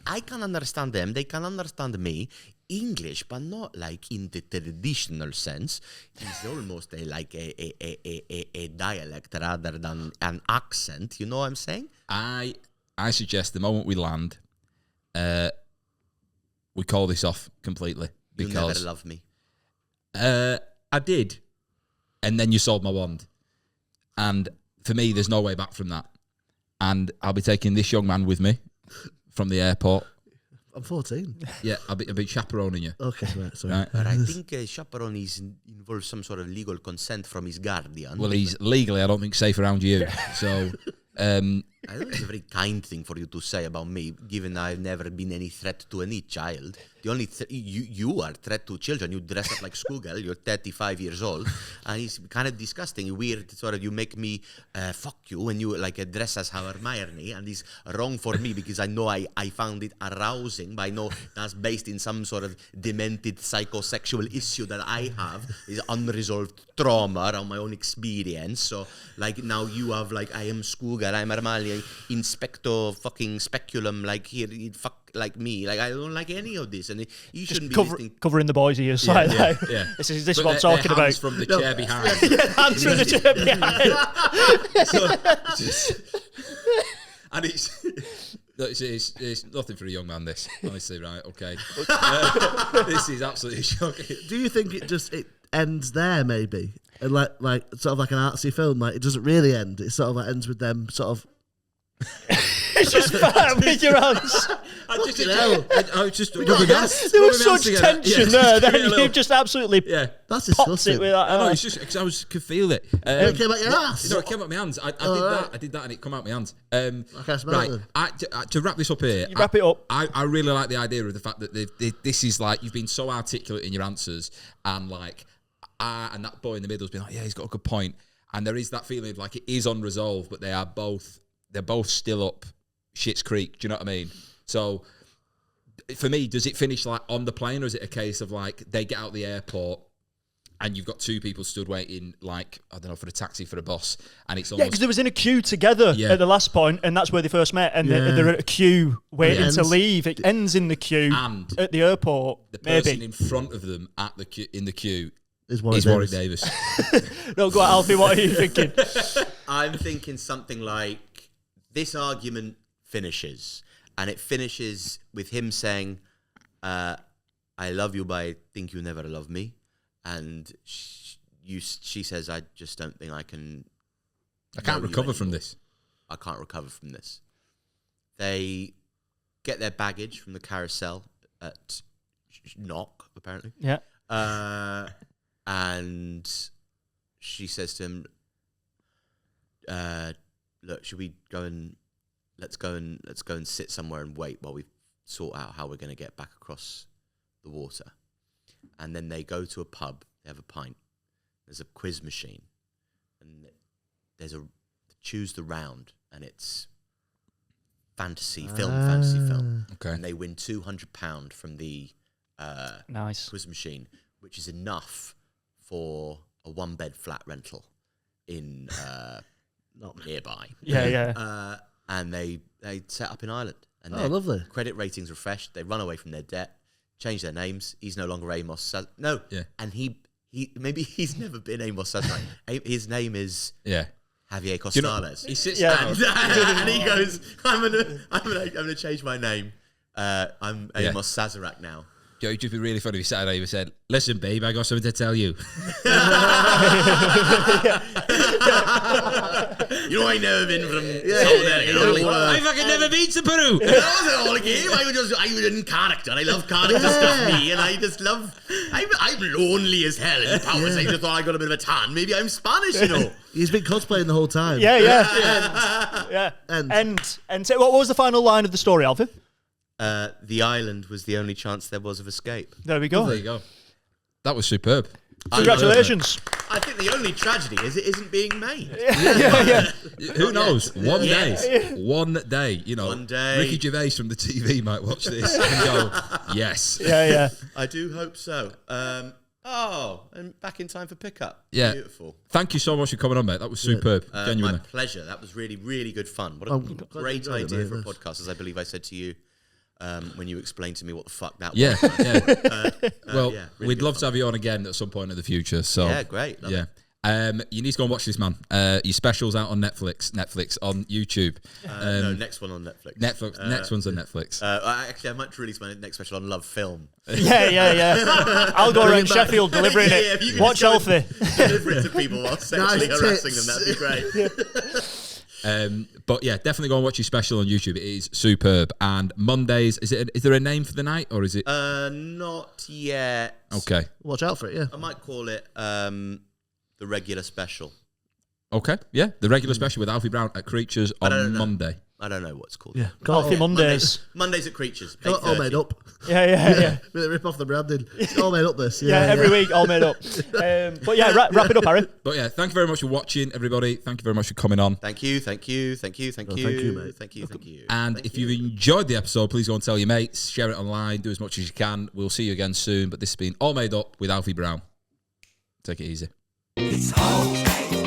I can understand them. They can understand me. English, but not like in the traditional sense. It's almost a dialect rather than an accent. You know what I'm saying? I suggest the moment we land, we call this off completely. Because you never loved me. I did. And then you sold my wand. And for me, there's no way back from that. And I'll be taking this young man with me from the airport. I'm 14. Yeah, I'll be chaperoning you. Okay, right, sorry. Right. But I think chaperone involves some sort of legal consent from his guardian. Well, he's legally, I don't think, safe around you. So... I think it's a very kind thing for you to say about me, given I've never been any threat to any child. The only you are a threat to children. You dress up like schoolgirl. You're 35 years old, and it's kind of disgusting, weird. Sort of, you make me fuck you, and you like dress as Hermione, and it's wrong for me because I know I found it arousing, but I know that's based in some sort of demented psychosexual issue that I have, is unresolved trauma around my own experience. So like now you have like I am schoolgirl, I'm Hermione, Inspector fucking Speculum, like here, fuck like me, like I don't like any of this, and you shouldn't be covering the boys' ears. Yeah. This is what I'm talking about. From the chair behind. Hands from the chair behind. And it's nothing for a young man. This, honestly, right? Okay. This is absolutely shocking. Do you think it ends there, maybe? And like sort of like an artsy film, like it doesn't really end. It sort of like ends with them sort of. It's just fat with your hands. I was just there was such tension there. Then you just absolutely That's popped disgusting. it with that. No, it's just because could feel it. It came out your ass. No, it came out my hands. I did that, and it come out my hands. I can't smell Right. it. To wrap this up here, You wrap it up. I really like the idea of the fact that this is like you've been so articulate in your answers, and like and that boy in the middle's been like, yeah, he's got a good point, and there is that feeling of like it is unresolved, but they're both still up shit's creek. Do you know what I mean? So for me, does it finish like on the plane, or is it a case of like they get out the airport and you've got two people stood waiting, like, I don't know, for a taxi for a bus, and it's almost... Yeah, because they was in a queue together at the last point, and that's where they first met, and they're at a queue waiting to leave. It ends in the queue and at the airport. The person in front of them in the queue is Warwick Davis. No, go on, Alfie, what are you thinking? I'm thinking something like this argument finishes, and it finishes with him saying, I love you, but I think you never love me. And she says, I just don't think I can. I can't recover from this. I can't recover from this. They get their baggage from the carousel at Knock, apparently. Yeah. And she says to him, look, should we go and let's go and sit somewhere and wait while we sort out how we're going to get back across the water. And then they go to a pub, they have a pint. There's a quiz machine, and there's a choose the round, and it's fantasy film. Okay. And they win £200 from the Nice. quiz machine, which is enough for a 1-bed flat rental in not nearby. Yeah. And they set up in Ireland. And Oh, their lovely. credit ratings refreshed. They run away from their debt, change their names. He's no longer Amos. Yeah. And he maybe he's never been Amos Sazerac. His name is Yeah. Javier You know, Costales. he sits Yeah. down. And he goes, I'm gonna change my name. I'm Amos Sazerac now. Joe, it'd just be really funny if he sat there and said, listen, babe, I got something to tell you. You know, I never been from I fucking never been to Peru. That wasn't all a game. I was in character. I love character stuff, me, and I just love. I'm lonely as hell in Powers. I just thought I got a bit of a tan. Maybe I'm Spanish, you know. He's been cosplaying the whole time. Yeah. And so what was the final line of the story, Alfie? The island was the only chance there was of escape. There we go. There you go. That was superb. Congratulations. I think the only tragedy is it isn't being made. Who knows? One day. One day. You know, One day. Ricky Gervais from the TV might watch this and go, yes. Yeah. I do hope so. And back in time for pickup. Yeah. Beautiful. Thank you so much for coming on, mate. That was superb. My Genuinely. pleasure. That was really, really good fun. What a I'm glad great you enjoyed it, idea mate. for a podcast, as I believe I said to you when you explained to me what the fuck that Yeah. was. Yeah. Well, yeah, really we'd good love fun. to have you on again at some point in the future. So Yeah, great. Love yeah. You need to go and watch this, man. Your special's out on Netflix on YouTube. No, next one on Netflix. Next one's on Netflix. Actually, I might release my next special on Love Film. Yeah. I'll go around Sheffield delivering Yeah, if you it. could Watch just go Alfie. Deliver it to people while sexually Nice harassing tits. them. That'd be great. But yeah, definitely go and watch your special on YouTube. It is superb. And Mondays, is there a name for the night, or is it? Not yet. Okay. Watch out for it, yeah. I might call it the regular special. Okay. Yeah, the regular special with Alfie Brown at Creatures on don't know. Monday. I don't know what it's called. Yeah. Alfie Mondays. Mondays at Creatures. All made 8:30. up. Yeah. Really rip off the branding. It's all made up, this. Yeah, every week, all made up. But yeah, wrap it up, Harry. But yeah, thank you very much for watching, everybody. Thank you very much for coming on. Thank you, mate. thank you, mate. And if you've enjoyed the episode, please go and tell your mates, share it online, do as much as you can. We'll see you again soon. But this has been All Made Up with Alfie Brown. Take it easy. It's all made